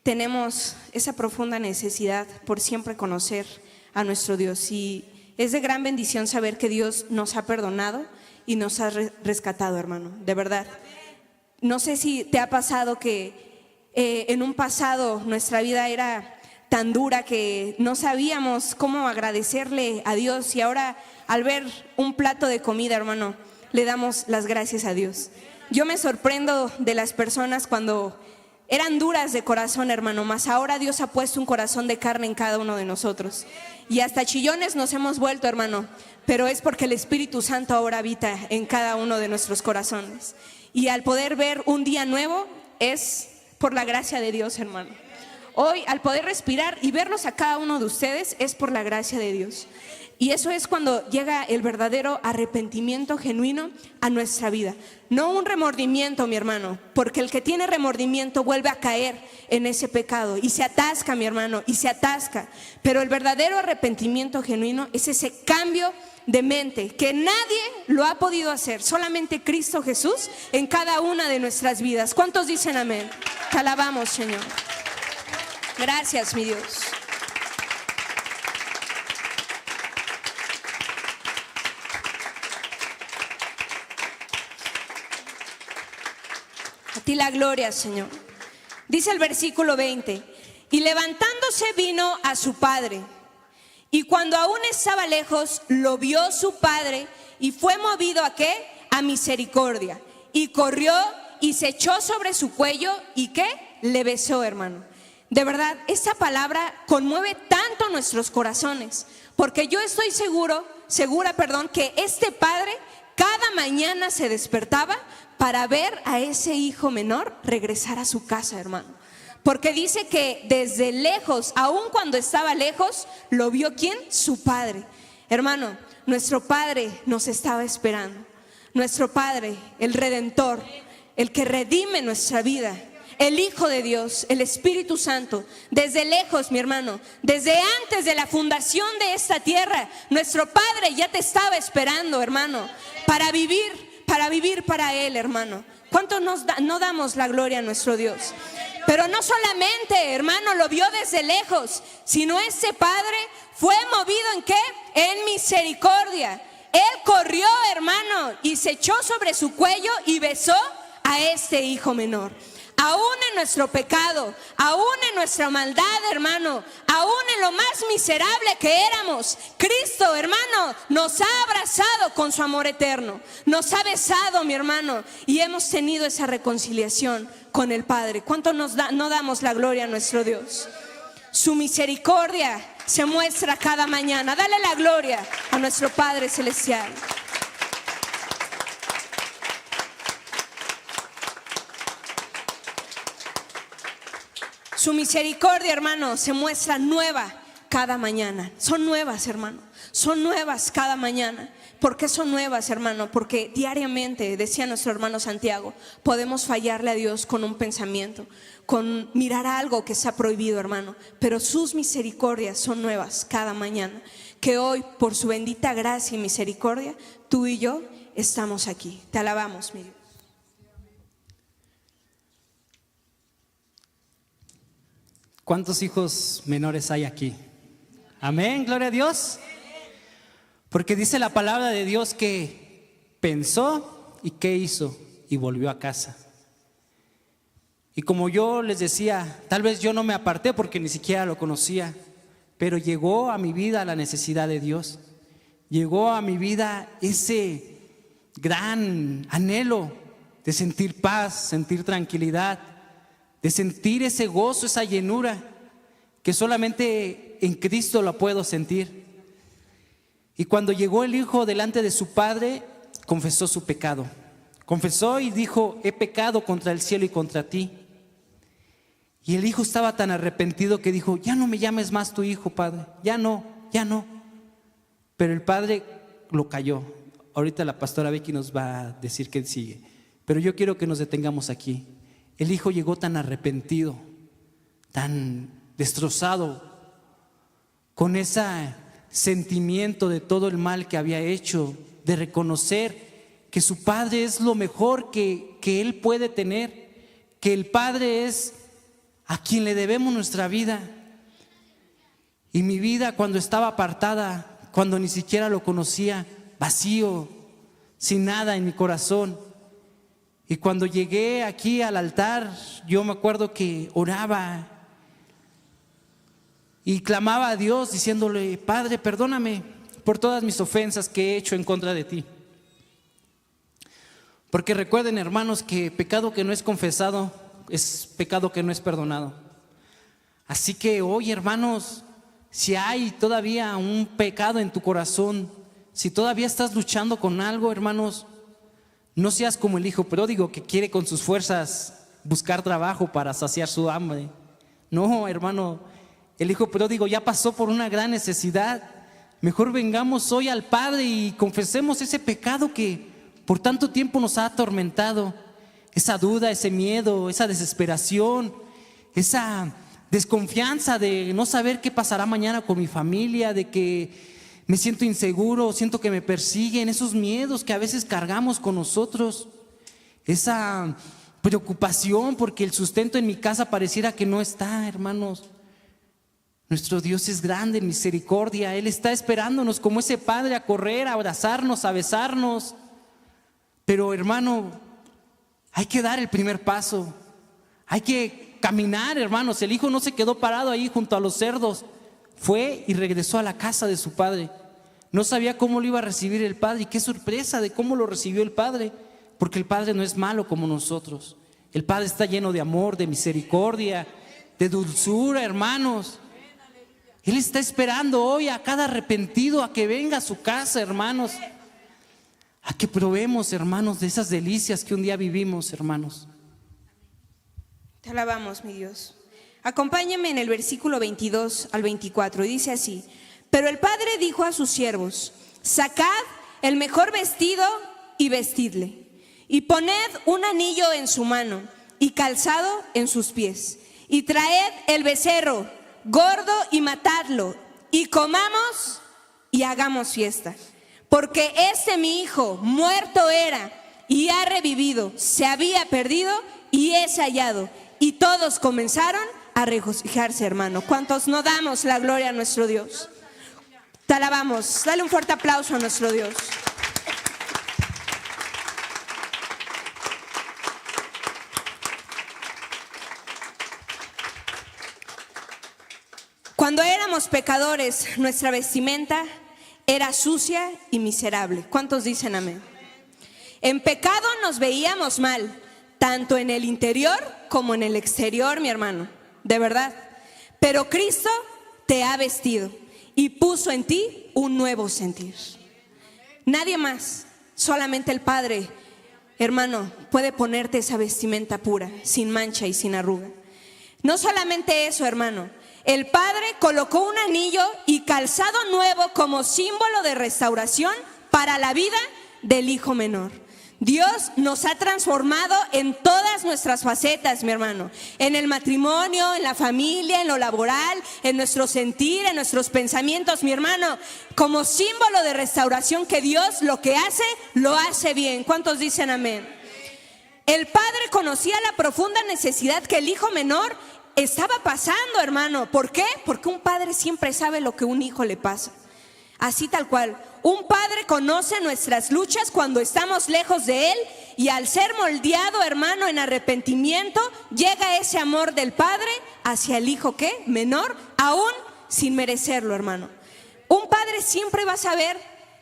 tenemos esa profunda necesidad por siempre conocer a nuestro Dios. Y es de gran bendición saber que Dios nos ha perdonado y nos ha rescatado, hermano, de verdad. No sé si te ha pasado que en un pasado nuestra vida era tan dura que no sabíamos cómo agradecerle a Dios, y ahora al ver un plato de comida, hermano, le damos las gracias a Dios. Yo me sorprendo de las personas cuando eran duras de corazón, hermano, mas ahora Dios ha puesto un corazón de carne en cada uno de nosotros. Y hasta chillones nos hemos vuelto, hermano, pero es porque el Espíritu Santo ahora habita en cada uno de nuestros corazones. Y al poder ver un día nuevo es por la gracia de Dios, hermano. Hoy, al poder respirar y verlos a cada uno de ustedes, es por la gracia de Dios. Y eso es cuando llega el verdadero arrepentimiento genuino a nuestra vida. No un remordimiento, mi hermano, porque el que tiene remordimiento vuelve a caer en ese pecado y se atasca, mi hermano, y se atasca. Pero el verdadero arrepentimiento genuino es ese cambio de mente que nadie lo ha podido hacer, solamente Cristo Jesús en cada una de nuestras vidas. ¿Cuántos dicen amén? Te alabamos, Señor. Gracias, mi Dios. A ti la gloria, Señor. Dice el versículo 20: y levantándose vino a su padre, y cuando aún estaba lejos, lo vio su padre, y fue movido ¿a qué? A misericordia, y corrió y se echó sobre su cuello, y ¿qué? Le besó, hermano. De verdad, esta palabra conmueve tanto nuestros corazones, porque yo estoy segura, que este padre cada mañana se despertaba para ver a ese hijo menor regresar a su casa, hermano. Porque dice que desde lejos, aun cuando estaba lejos, lo vio ¿quién? Su padre. Hermano, nuestro Padre nos estaba esperando. Nuestro Padre, el Redentor, el que redime nuestra vida, el Hijo de Dios, el Espíritu Santo, desde lejos, mi hermano, desde antes de la fundación de esta tierra, nuestro Padre ya te estaba esperando, hermano, para vivir para Él, hermano. ¿Cuántos no damos la gloria a nuestro Dios? Pero no solamente, hermano, lo vio desde lejos, sino ese Padre fue movido ¿en qué? En misericordia. Él corrió, hermano, y se echó sobre su cuello y besó a este hijo menor. Aún en nuestro pecado, aún en nuestra maldad, hermano, aún en lo más miserable que éramos, Cristo, hermano, nos ha abrazado con su amor eterno. Nos ha besado, mi hermano, y hemos tenido esa reconciliación con el Padre. ¿Cuánto no damos la gloria a nuestro Dios? Su misericordia se muestra cada mañana. Dale la gloria a nuestro Padre Celestial. Su misericordia, hermano, se muestra nueva cada mañana. Son nuevas, hermano. Son nuevas cada mañana. ¿Por qué son nuevas, hermano? Porque diariamente, decía nuestro hermano Santiago, podemos fallarle a Dios con un pensamiento, con mirar algo que sea prohibido, hermano. Pero sus misericordias son nuevas cada mañana. Que hoy, por su bendita gracia y misericordia, tú y yo estamos aquí. Te alabamos, mi Dios. ¿Cuántos hijos menores hay aquí? Amén, gloria a Dios. Porque dice la palabra de Dios que pensó y ¿qué hizo? Y volvió a casa. Y como yo les decía, tal vez yo no me aparté porque ni siquiera lo conocía, pero llegó a mi vida la necesidad de Dios. Llegó a mi vida ese gran anhelo de sentir paz, sentir tranquilidad, de sentir ese gozo, esa llenura que solamente en Cristo la puedo sentir. Y cuando llegó el hijo delante de su padre, confesó su pecado. Confesó y dijo: he pecado contra el cielo y contra ti. Y el hijo estaba tan arrepentido que dijo: ya no me llames más tu hijo, padre, ya no. Pero el padre lo calló. Ahorita la pastora Becky nos va a decir qué sigue, pero yo quiero que nos detengamos aquí. El hijo llegó tan arrepentido, tan destrozado, con ese sentimiento de todo el mal que había hecho, de reconocer que su padre es lo mejor que él puede tener, que el padre es a quien le debemos nuestra vida. Y mi vida, cuando estaba apartada, cuando ni siquiera lo conocía, vacío, sin nada en mi corazón. Y cuando llegué aquí al altar, yo me acuerdo que oraba y clamaba a Dios diciéndole: Padre, perdóname por todas mis ofensas que he hecho en contra de ti. Porque recuerden, hermanos, que pecado que no es confesado es pecado que no es perdonado. Así que hoy, hermanos, si hay todavía un pecado en tu corazón, si todavía estás luchando con algo, hermanos, no seas como el hijo pródigo que quiere con sus fuerzas buscar trabajo para saciar su hambre. No, hermano, el hijo pródigo ya pasó por una gran necesidad. Mejor vengamos hoy al Padre y confesemos ese pecado que por tanto tiempo nos ha atormentado. Esa duda, ese miedo, esa desesperación, esa desconfianza de no saber qué pasará mañana con mi familia, de que me siento inseguro, siento que me persiguen, esos miedos que a veces cargamos con nosotros, esa preocupación porque el sustento en mi casa pareciera que no está, hermanos. Nuestro Dios es grande en misericordia. Él está esperándonos como ese padre a correr, a abrazarnos, a besarnos. Pero, hermano, hay que dar el primer paso. Hay que caminar, hermanos. El hijo no se quedó parado ahí junto a los cerdos. Fue y regresó a la casa de su padre. No sabía cómo lo iba a recibir el padre. Y qué sorpresa de cómo lo recibió el padre. Porque el padre no es malo como nosotros. El padre está lleno de amor, de misericordia, de dulzura, hermanos. Él está esperando hoy a cada arrepentido a que venga a su casa, hermanos. A que probemos, hermanos, de esas delicias que un día vivimos, hermanos. Te alabamos, mi Dios. Acompáñame en el versículo 22 al 24. Y dice así: pero el padre dijo a sus siervos: sacad el mejor vestido y vestidle, y poned un anillo en su mano y calzado en sus pies, y traed el becerro gordo y matadlo, y comamos y hagamos fiesta. Porque mi hijo muerto era y ha revivido, se había perdido y es hallado. Y todos comenzaron a regocijarse, hermano. ¿Cuántos no damos la gloria a nuestro Dios? Te alabamos. Dale un fuerte aplauso a nuestro Dios. Cuando éramos pecadores, nuestra vestimenta era sucia y miserable. ¿Cuántos dicen amén? En pecado nos veíamos mal, tanto en el interior como en el exterior, mi hermano, de verdad. Pero Cristo te ha vestido y puso en ti un nuevo sentir. Nadie más, solamente el Padre, hermano, puede ponerte esa vestimenta pura, sin mancha y sin arruga. No solamente eso, hermano, el Padre colocó un anillo y calzado nuevo como símbolo de restauración para la vida del hijo menor. Dios nos ha transformado en todas nuestras facetas, mi hermano. En el matrimonio, en la familia, en lo laboral, en nuestro sentir, en nuestros pensamientos, mi hermano. Como símbolo de restauración que Dios lo que hace, lo hace bien. ¿Cuántos dicen amén? El Padre conocía la profunda necesidad que el hijo menor estaba pasando, hermano. ¿Por qué? Porque un padre siempre sabe lo que un hijo le pasa. Así tal cual. Un padre conoce nuestras luchas cuando estamos lejos de él, y al ser moldeado, hermano, en arrepentimiento, llega ese amor del padre hacia el hijo, ¿qué? Menor, aún sin merecerlo, hermano. Un padre siempre va a saber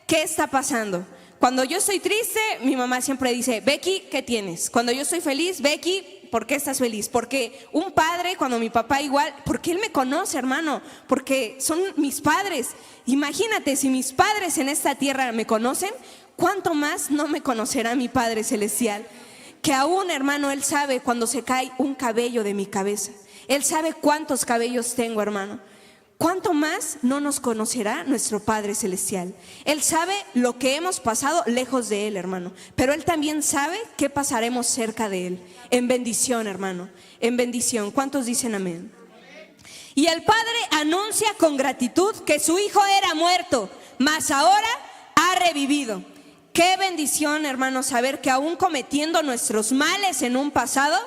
qué está pasando. Cuando yo estoy triste, mi mamá siempre dice: Becky, ¿qué tienes? Cuando yo estoy feliz: Becky, ¿por qué estás feliz? Porque un padre, cuando mi papá igual, porque él me conoce, hermano, porque son mis padres. Imagínate, si mis padres en esta tierra me conocen, ¿cuánto más no me conocerá mi Padre Celestial? Que aún, hermano, Él sabe cuando se cae un cabello de mi cabeza. Él sabe cuántos cabellos tengo, hermano. ¿Cuánto más no nos conocerá nuestro Padre Celestial? Él sabe lo que hemos pasado lejos de Él, hermano. Pero Él también sabe qué pasaremos cerca de Él. En bendición, hermano. En bendición. ¿Cuántos dicen amén? Y el Padre anuncia con gratitud que su hijo era muerto, mas ahora ha revivido. Qué bendición, hermano, saber que aún cometiendo nuestros males en un pasado,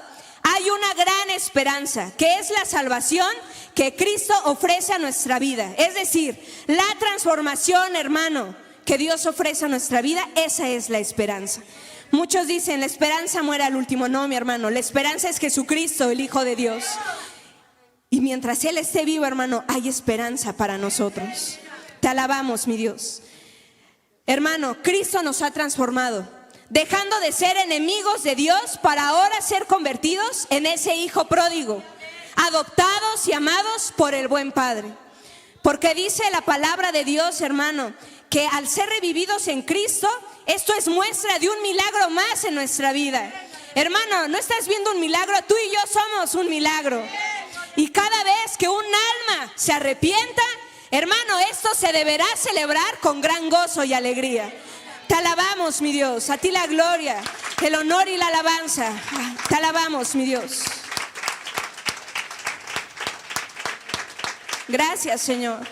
hay una gran esperanza, que es la salvación que Cristo ofrece a nuestra vida. Es decir, la transformación, hermano, que Dios ofrece a nuestra vida, esa es la esperanza. Muchos dicen: la esperanza muere al último. No, mi hermano, la esperanza es Jesucristo, el Hijo de Dios. Y mientras Él esté vivo, hermano, hay esperanza para nosotros. Te alabamos, mi Dios. Hermano, Cristo nos ha transformado, dejando de ser enemigos de Dios para ahora ser convertidos en ese hijo pródigo, adoptados y amados por el buen Padre. Porque dice la palabra de Dios, hermano, que al ser revividos en Cristo, esto es muestra de un milagro más en nuestra vida. Hermano, no estás viendo un milagro, tú y yo somos un milagro. Y cada vez que un alma se arrepienta, hermano, esto se deberá celebrar con gran gozo y alegría. Te alabamos, mi Dios, a ti la gloria, el honor y la alabanza. Te alabamos, mi Dios. Gracias, Señor.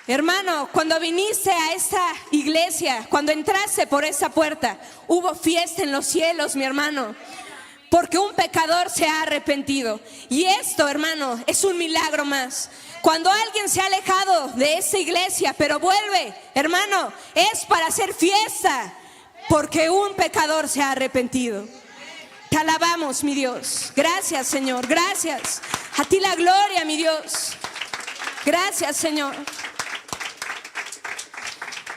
Hermano, cuando viniste a esta iglesia, cuando entraste por esa puerta, hubo fiesta en los cielos, mi hermano. Porque un pecador se ha arrepentido. Y esto, hermano, es un milagro más. Cuando alguien se ha alejado de esta iglesia, pero vuelve, hermano, es para hacer fiesta, porque un pecador se ha arrepentido. Te alabamos, mi Dios. Gracias, Señor. Gracias. A ti la gloria, mi Dios. Gracias, Señor.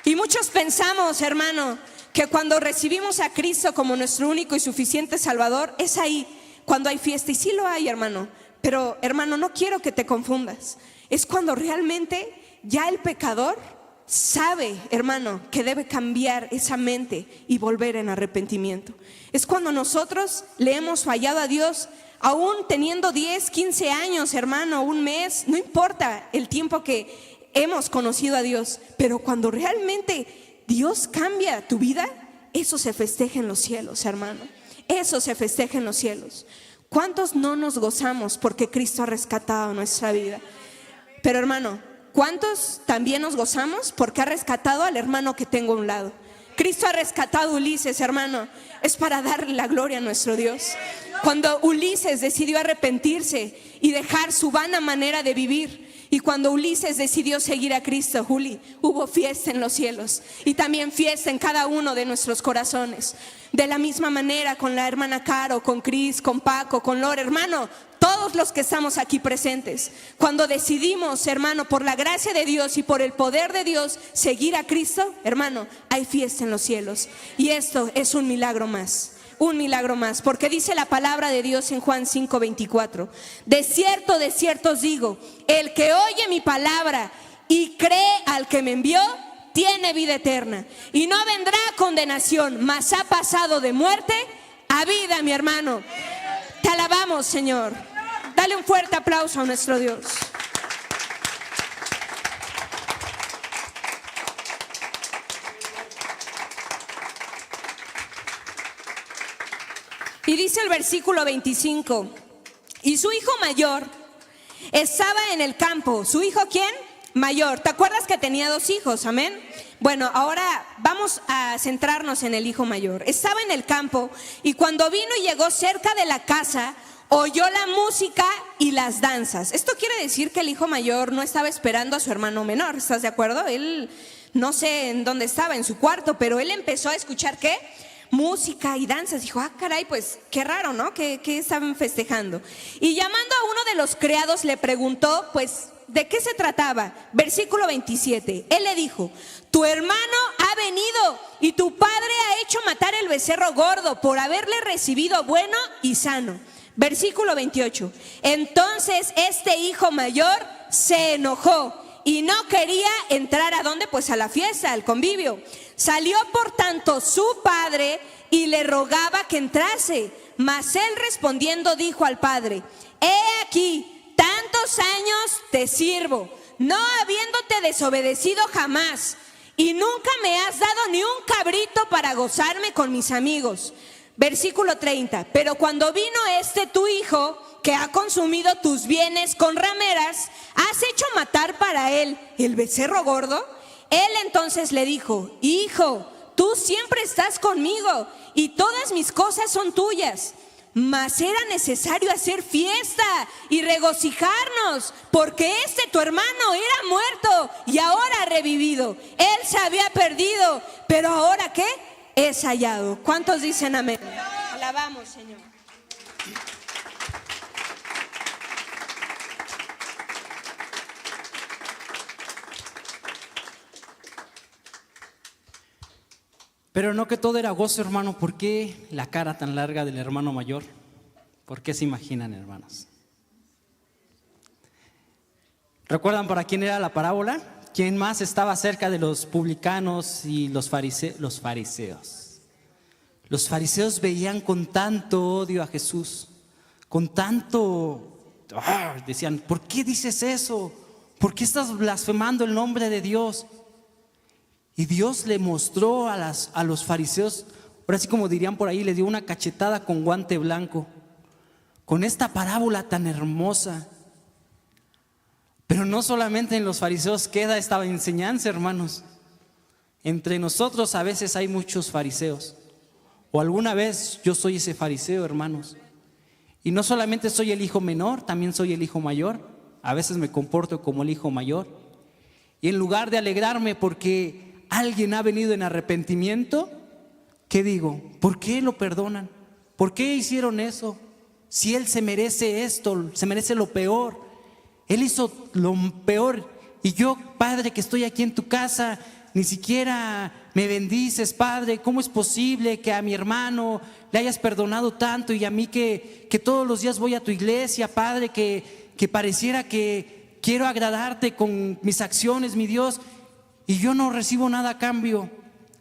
Y muchos pensamos, hermano, que cuando recibimos a Cristo como nuestro único y suficiente Salvador, es ahí cuando hay fiesta. Y sí lo hay, hermano. Pero, hermano, no quiero que te confundas. Es cuando realmente ya el pecador sabe, hermano, que debe cambiar esa mente y volver en arrepentimiento. Es cuando nosotros le hemos fallado a Dios, aún teniendo 10, 15 años, hermano, un mes, no importa el tiempo que hemos conocido a Dios. Pero cuando realmente Dios cambia tu vida, eso se festeja en los cielos, hermano. Eso se festeja en los cielos. ¿Cuántos no nos gozamos porque Cristo ha rescatado nuestra vida? Pero, hermano, ¿cuántos también nos gozamos porque ha rescatado al hermano que tengo a un lado? Cristo ha rescatado a Ulises, hermano. Es para darle la gloria a nuestro Dios. Cuando Ulises decidió arrepentirse y dejar su vana manera de vivir, y cuando Ulises decidió seguir a Cristo, Juli, hubo fiesta en los cielos y también fiesta en cada uno de nuestros corazones. De la misma manera con la hermana Caro, con Cris, con Paco, con Lore, hermano, todos los que estamos aquí presentes. Cuando decidimos, hermano, por la gracia de Dios y por el poder de Dios, seguir a Cristo, hermano, hay fiesta en los cielos. Y esto es un milagro más. un milagro más, porque dice la palabra de Dios en Juan 5:24. De cierto os digo, el que oye mi palabra y cree al que me envió, tiene vida eterna y no vendrá a condenación, mas ha pasado de muerte a vida, mi hermano. Te alabamos, Señor. Dale un fuerte aplauso a nuestro Dios. Y dice el versículo 25, y su hijo mayor estaba en el campo. ¿Su hijo quién? Mayor. ¿Te acuerdas que tenía 2 hijos? Amén. Bueno, ahora vamos a centrarnos en el hijo mayor. Estaba en el campo y cuando vino y llegó cerca de la casa, oyó la música y las danzas. Esto quiere decir que el hijo mayor no estaba esperando a su hermano menor. ¿Estás de acuerdo? Él no sé en dónde estaba, en su cuarto, pero él empezó a escuchar ¿qué? Música y danzas. Dijo, caray, pues qué raro, ¿no? ¿Qué estaban festejando? Y llamando a uno de los criados le preguntó, pues, ¿de qué se trataba? Versículo 27. Él le dijo, tu hermano ha venido y tu padre ha hecho matar el becerro gordo por haberle recibido bueno y sano. Versículo 28. Entonces este hijo mayor se enojó y no quería entrar ¿a dónde? Pues a la fiesta, al convivio. Salió por tanto su padre y le rogaba que entrase, mas él respondiendo dijo al padre, he aquí, tantos años te sirvo, no habiéndote desobedecido jamás, y nunca me has dado ni un cabrito para gozarme con mis amigos. Versículo 30, pero cuando vino tu hijo, que ha consumido tus bienes con rameras, ¿has hecho matar para él el becerro gordo? Él entonces le dijo, hijo, tú siempre estás conmigo y todas mis cosas son tuyas. Mas era necesario hacer fiesta y regocijarnos, porque tu hermano era muerto y ahora ha revivido. Él se había perdido, pero ahora ¿qué? Es hallado. ¿Cuántos dicen amén? Alabamos, Señor. Pero no que todo era gozo, hermano. ¿Por qué la cara tan larga del hermano mayor? ¿Por qué se imaginan, hermanos? ¿Recuerdan para quién era la parábola? ¿Quién más estaba cerca de los publicanos y los fariseos? Los fariseos veían con tanto odio a Jesús, con tanto, decían, ¿por qué dices eso? ¿Por qué estás blasfemando el nombre de Dios? Y Dios le mostró a los fariseos, ahora sí como dirían por ahí, le dio una cachetada con guante blanco, con esta parábola tan hermosa. Pero no solamente en los fariseos queda esta enseñanza, hermanos. Entre nosotros a veces hay muchos fariseos, o alguna vez yo soy ese fariseo, hermanos. Y no solamente soy el hijo menor, también soy el hijo mayor. A veces me comporto como el hijo mayor. Y en lugar de alegrarme porque alguien ha venido en arrepentimiento, ¿qué digo? ¿Por qué lo perdonan? ¿Por qué hicieron eso? Si él se merece esto, se merece lo peor. Él hizo lo peor y yo, Padre, que estoy aquí en tu casa, ni siquiera me bendices, Padre. ¿Cómo es posible que a mi hermano le hayas perdonado tanto y a mí que todos los días voy a tu iglesia, Padre, que pareciera que quiero agradarte con mis acciones, mi Dios, y yo no recibo nada a cambio?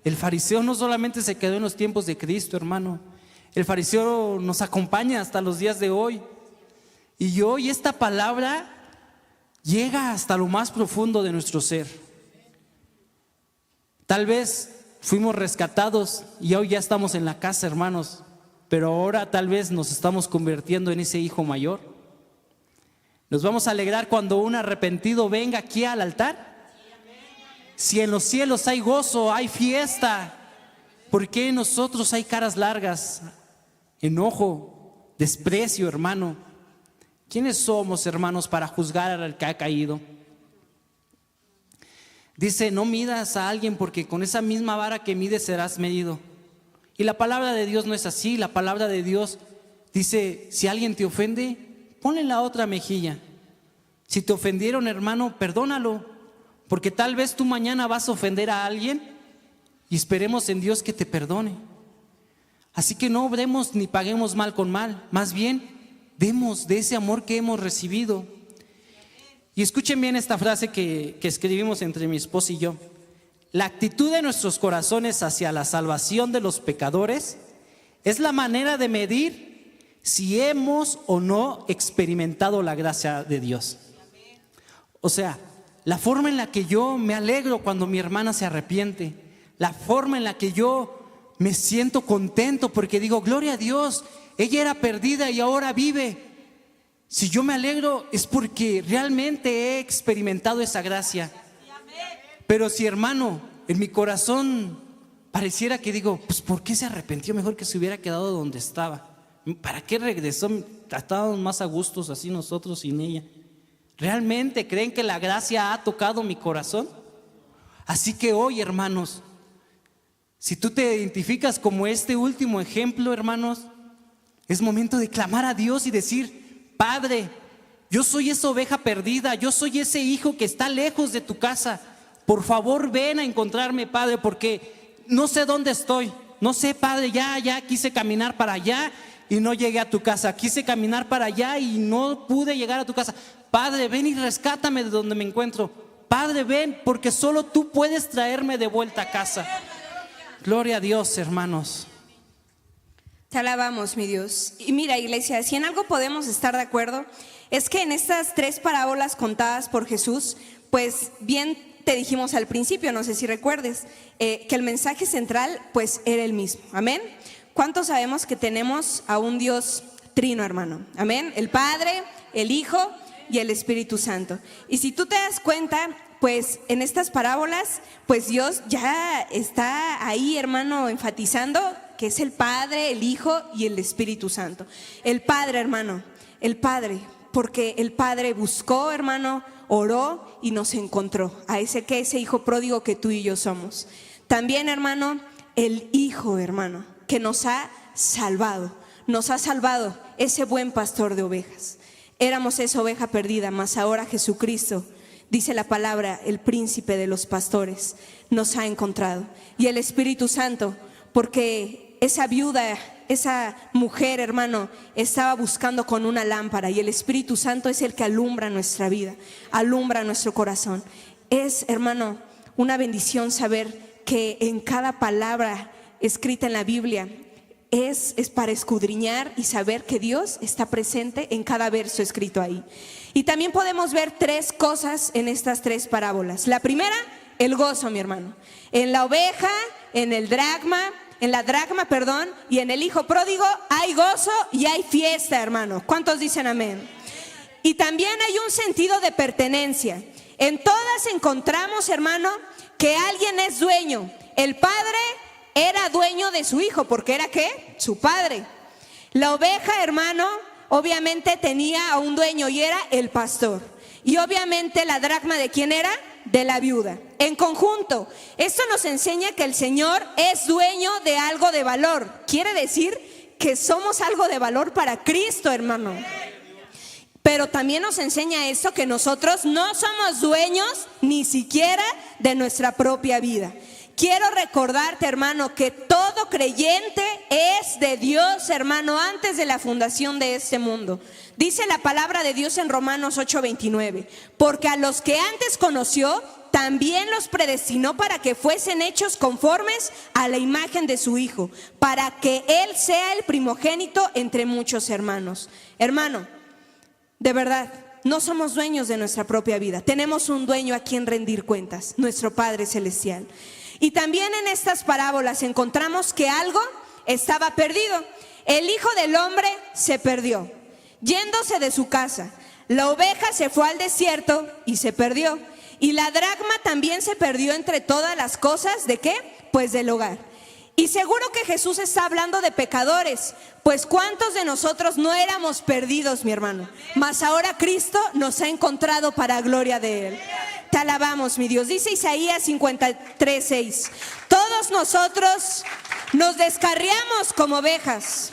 El fariseo no solamente se quedó en los tiempos de Cristo, hermano. El fariseo nos acompaña hasta los días de hoy. Y hoy esta palabra llega hasta lo más profundo de nuestro ser. Tal vez fuimos rescatados y hoy ya estamos en la casa, hermanos, pero ahora tal vez nos estamos convirtiendo en ese hijo mayor. Nos vamos a alegrar cuando un arrepentido venga aquí al altar. Si en los cielos hay gozo, hay fiesta, ¿por qué en nosotros hay caras largas, enojo, desprecio, hermano? ¿Quiénes somos, hermanos, para juzgar al que ha caído? Dice, no midas a alguien porque con esa misma vara que mides serás medido. Y la palabra de Dios no es así. La palabra de Dios dice, si alguien te ofende, ponle la otra mejilla. Si te ofendieron, hermano, perdónalo. Porque tal vez tú mañana vas a ofender a alguien y esperemos en Dios que te perdone. Así que no obremos ni paguemos mal con mal, más bien demos de ese amor que hemos recibido. Y escuchen bien esta frase que escribimos entre mi esposa y yo. La actitud de nuestros corazones hacia la salvación de los pecadores es la manera de medir si hemos o no experimentado la gracia de Dios. O sea, la forma en la que yo me alegro cuando mi hermana se arrepiente, la forma en la que yo me siento contento porque digo, gloria a Dios, ella era perdida y ahora vive. Si yo me alegro es porque realmente he experimentado esa gracia. Pero si, hermano, en mi corazón pareciera que digo, pues ¿por qué se arrepintió? Mejor que se hubiera quedado donde estaba. ¿Para qué regresó? Estábamos más a gustos así nosotros sin ella. ¿Realmente creen que la gracia ha tocado mi corazón? Así que hoy, hermanos, si tú te identificas como este último ejemplo, hermanos, es momento de clamar a Dios y decir, Padre, yo soy esa oveja perdida, yo soy ese hijo que está lejos de tu casa. Por favor, ven a encontrarme, Padre, porque no sé dónde estoy. No sé, Padre, ya quise caminar para allá y no llegué a tu casa. Quise caminar para allá y no pude llegar a tu casa. Padre, ven y rescátame de donde me encuentro. Padre, ven, porque solo tú puedes traerme de vuelta a casa. Gloria a Dios, hermanos. Te alabamos, mi Dios. Y mira, iglesia, si en algo podemos estar de acuerdo, es que en estas 3 parábolas contadas por Jesús, pues bien te dijimos al principio, no sé si recuerdes, que el mensaje central pues era el mismo. Amén. ¿Cuántos sabemos que tenemos a un Dios trino, hermano? Amén. El Padre, el Hijo y el Espíritu Santo. Y si tú te das cuenta, pues en estas parábolas, pues Dios ya está ahí, hermano, enfatizando que es el Padre, el Hijo y el Espíritu Santo. El Padre, hermano, el Padre, porque el Padre buscó, hermano, oró y nos encontró a ese hijo pródigo que tú y yo somos. También, hermano, el Hijo, hermano, que nos ha salvado ese buen pastor de ovejas. Éramos esa oveja perdida, mas ahora Jesucristo, dice la palabra, el príncipe de los pastores, nos ha encontrado. Y el Espíritu Santo, porque esa viuda, esa mujer, hermano, estaba buscando con una lámpara, y el Espíritu Santo es el que alumbra nuestra vida, alumbra nuestro corazón. Es, hermano, una bendición saber que en cada palabra escrita en la Biblia es para escudriñar y saber que Dios está presente en cada verso escrito ahí. Y también podemos ver 3 cosas en estas 3 parábolas. La primera, el gozo, mi hermano. En la oveja, en la dracma, y en el hijo pródigo hay gozo y hay fiesta, hermano. ¿Cuántos dicen amén? Y también hay un sentido de pertenencia. En todas encontramos, hermano, que alguien es dueño. El padre era dueño de su hijo, porque era ¿qué? Su padre. La oveja, hermano, obviamente tenía a un dueño y era el pastor. Y obviamente la dracma, ¿de quién era? De la viuda. En conjunto, esto nos enseña que el Señor es dueño de algo de valor. Quiere decir que somos algo de valor para Cristo, hermano. Pero también nos enseña esto, que nosotros no somos dueños ni siquiera de nuestra propia vida. Quiero recordarte, hermano, que todo creyente es de Dios, hermano, antes de la fundación de este mundo. Dice la palabra de Dios en Romanos 8:29, porque a los que antes conoció, también los predestinó para que fuesen hechos conformes a la imagen de su Hijo, para que Él sea el primogénito entre muchos hermanos. Hermano, de verdad, no somos dueños de nuestra propia vida. Tenemos un dueño a quien rendir cuentas, nuestro Padre Celestial. Y también en estas parábolas encontramos que algo estaba perdido. El Hijo del Hombre se perdió, yéndose de su casa. La oveja se fue al desierto y se perdió. Y la dracma también se perdió entre todas las cosas, ¿de qué? Pues del hogar. Y seguro que Jesús está hablando de pecadores, pues ¿cuántos de nosotros no éramos perdidos, mi hermano? Mas ahora Cristo nos ha encontrado para gloria de Él. Te alabamos, mi Dios. Dice Isaías 53:6, todos nosotros nos descarriamos como ovejas,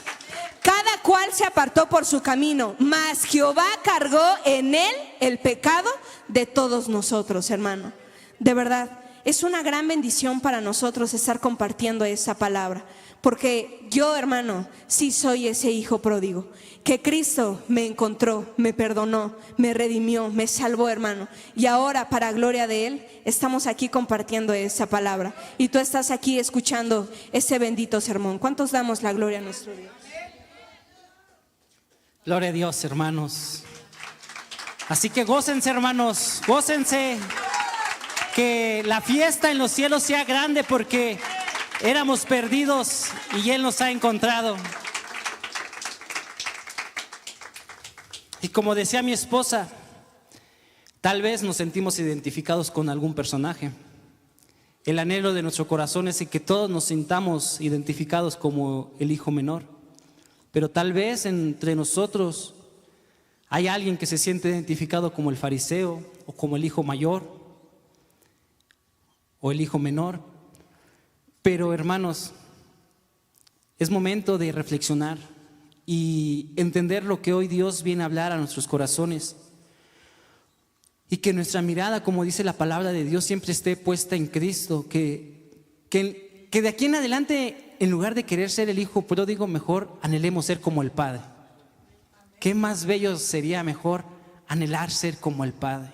cada cual se apartó por su camino, mas Jehová cargó en él el pecado de todos nosotros, hermano. De verdad, es una gran bendición para nosotros estar compartiendo esa palabra. Porque yo, hermano, sí soy ese hijo pródigo, que Cristo me encontró, me perdonó, me redimió, me salvó, hermano. Y ahora, para gloria de Él, estamos aquí compartiendo esa palabra. Y tú estás aquí escuchando ese bendito sermón. ¿Cuántos damos la gloria a nuestro Dios? Gloria a Dios, hermanos. Así que gócense, hermanos, gócense. Que la fiesta en los cielos sea grande, porque éramos perdidos y Él nos ha encontrado. Y como decía mi esposa, tal vez nos sentimos identificados con algún personaje. El anhelo de nuestro corazón es que todos nos sintamos identificados como el hijo menor. Pero tal vez entre nosotros hay alguien que se siente identificado como el fariseo, o como el hijo mayor, o el hijo menor. Pero, hermanos, es momento de reflexionar y entender lo que hoy Dios viene a hablar a nuestros corazones. Y que nuestra mirada, como dice la palabra de Dios, siempre esté puesta en Cristo. Que de aquí en adelante, en lugar de querer ser el hijo pródigo, mejor anhelemos ser como el Padre. ¿Qué más bello sería mejor anhelar ser como el Padre?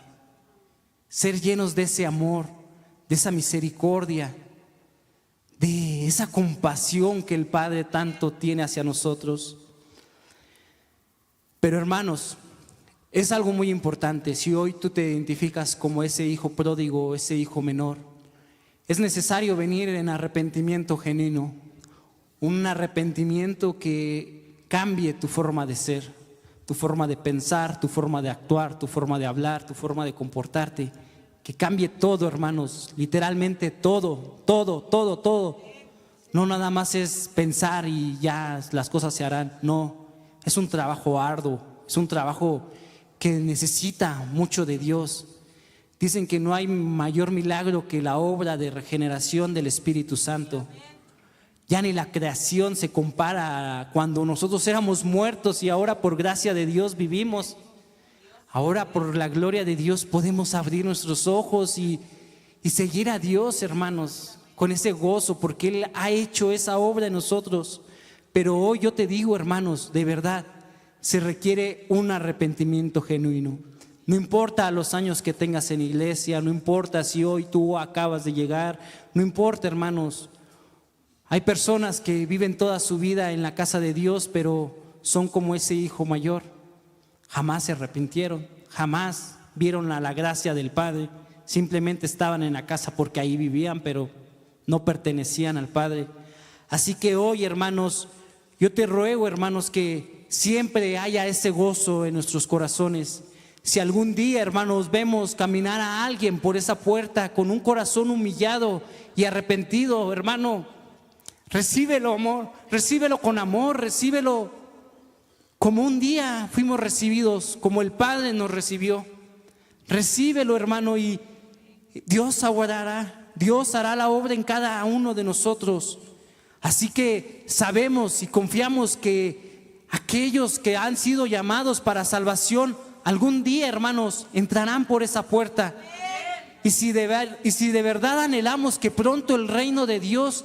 Ser llenos de ese amor, de esa misericordia, de esa compasión que el Padre tanto tiene hacia nosotros. Pero, hermanos, es algo muy importante. Si hoy tú te identificas como ese hijo pródigo, ese hijo menor, es necesario venir en arrepentimiento genuino, un arrepentimiento que cambie tu forma de ser, tu forma de pensar, tu forma de actuar, tu forma de hablar, tu forma de comportarte. Que cambie todo, hermanos, literalmente todo. No nada más es pensar y ya las cosas se harán. No, es un trabajo arduo, es un trabajo que necesita mucho de Dios. Dicen que no hay mayor milagro que la obra de regeneración del Espíritu Santo. Ya ni la creación se compara a cuando nosotros éramos muertos y ahora por gracia de Dios vivimos. Ahora por la gloria de Dios podemos abrir nuestros ojos y seguir a Dios, hermanos, con ese gozo, porque Él ha hecho esa obra en nosotros. Pero hoy yo te digo, hermanos, de verdad, se requiere un arrepentimiento genuino. No importa los años que tengas en iglesia, no importa si hoy tú acabas de llegar, no importa, hermanos. Hay personas que viven toda su vida en la casa de Dios, pero son como ese hijo mayor. Jamás se arrepintieron, jamás vieron la gracia del Padre. Simplemente estaban en la casa porque ahí vivían, pero no pertenecían al Padre. Así que hoy, hermanos, yo te ruego, hermanos, que siempre haya ese gozo en nuestros corazones. Si algún día, hermanos, vemos caminar a alguien por esa puerta con un corazón humillado y arrepentido, hermano, recíbelo, amor, recíbelo con amor, recíbelo como un día fuimos recibidos, como el Padre nos recibió. Recíbelo, hermano, y Dios hará la obra en cada uno de nosotros. Así que sabemos y confiamos que aquellos que han sido llamados para salvación, algún día, hermanos, entrarán por esa puerta. Y si de verdad anhelamos que pronto el reino de Dios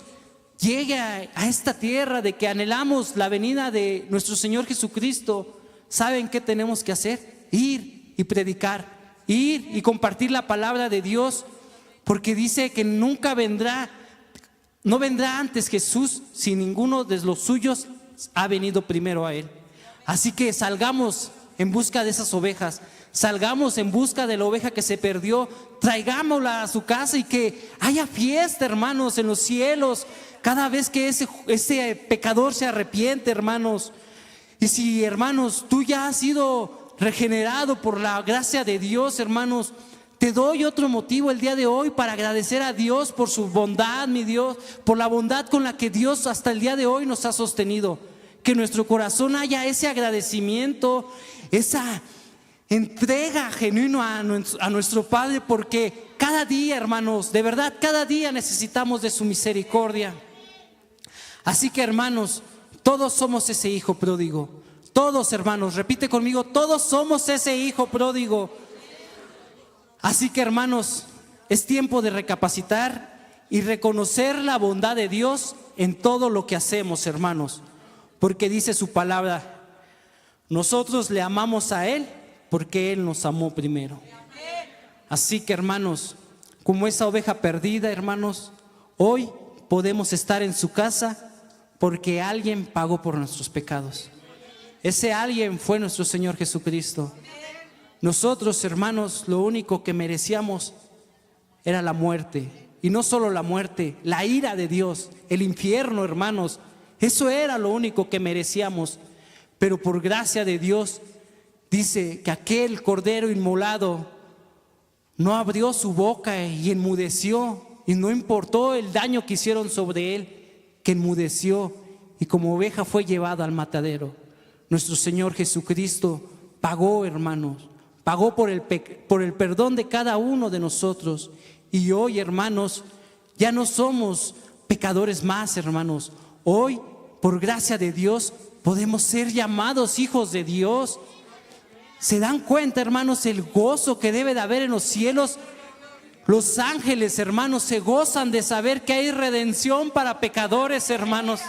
llegue a esta tierra, de que anhelamos la venida de nuestro Señor Jesucristo, ¿saben qué tenemos que hacer? Ir y predicar, ir y compartir la palabra de Dios, porque dice que no vendrá antes Jesús si ninguno de los suyos ha venido primero a Él. Así que salgamos en busca de esas ovejas, salgamos en busca de la oveja que se perdió, traigámosla a su casa y que haya fiesta, hermanos, en los cielos, cada vez que ese pecador se arrepiente, hermanos. Y si, hermanos, tú ya has sido regenerado por la gracia de Dios, hermanos, te doy otro motivo el día de hoy para agradecer a Dios por su bondad, mi Dios, por la bondad con la que Dios hasta el día de hoy nos ha sostenido. Que en nuestro corazón haya ese agradecimiento, esa entrega genuina a nuestro Padre, porque cada día, hermanos, de verdad, cada día necesitamos de su misericordia. Así que, hermanos, todos somos ese hijo pródigo. Todos, hermanos, repite conmigo, todos somos ese hijo pródigo. Así que, hermanos, Es tiempo de recapacitar y reconocer la bondad de Dios en todo lo que hacemos, hermanos. Porque dice su palabra, nosotros le amamos a Él porque Él nos amó primero. Así que, hermanos, como esa oveja perdida, hermanos, hoy podemos estar en su casa porque alguien pagó por nuestros pecados. Ese alguien fue nuestro Señor Jesucristo. Nosotros, hermanos, lo único que merecíamos era la muerte. Y no solo la muerte, la ira de Dios, el infierno, hermanos. Eso era lo único que merecíamos. Pero por gracia de Dios, dice que aquel cordero inmolado no abrió su boca y enmudeció. Y no importó el daño que hicieron sobre él, que enmudeció. Y como oveja fue llevado al matadero. Nuestro Señor Jesucristo pagó, hermanos. Pagó por el perdón de cada uno de nosotros. Y hoy, hermanos, ya no somos pecadores más, hermanos. Hoy, por gracia de Dios, podemos ser llamados hijos de Dios. ¿Se dan cuenta, hermanos, el gozo que debe de haber en los cielos? Los ángeles, hermanos, se gozan de saber que hay redención para pecadores, hermanos.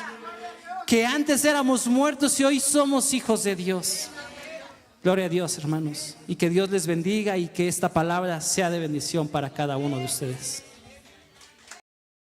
Que antes éramos muertos y hoy somos hijos de Dios. Gloria a Dios, hermanos, y que Dios les bendiga y que esta palabra sea de bendición para cada uno de ustedes.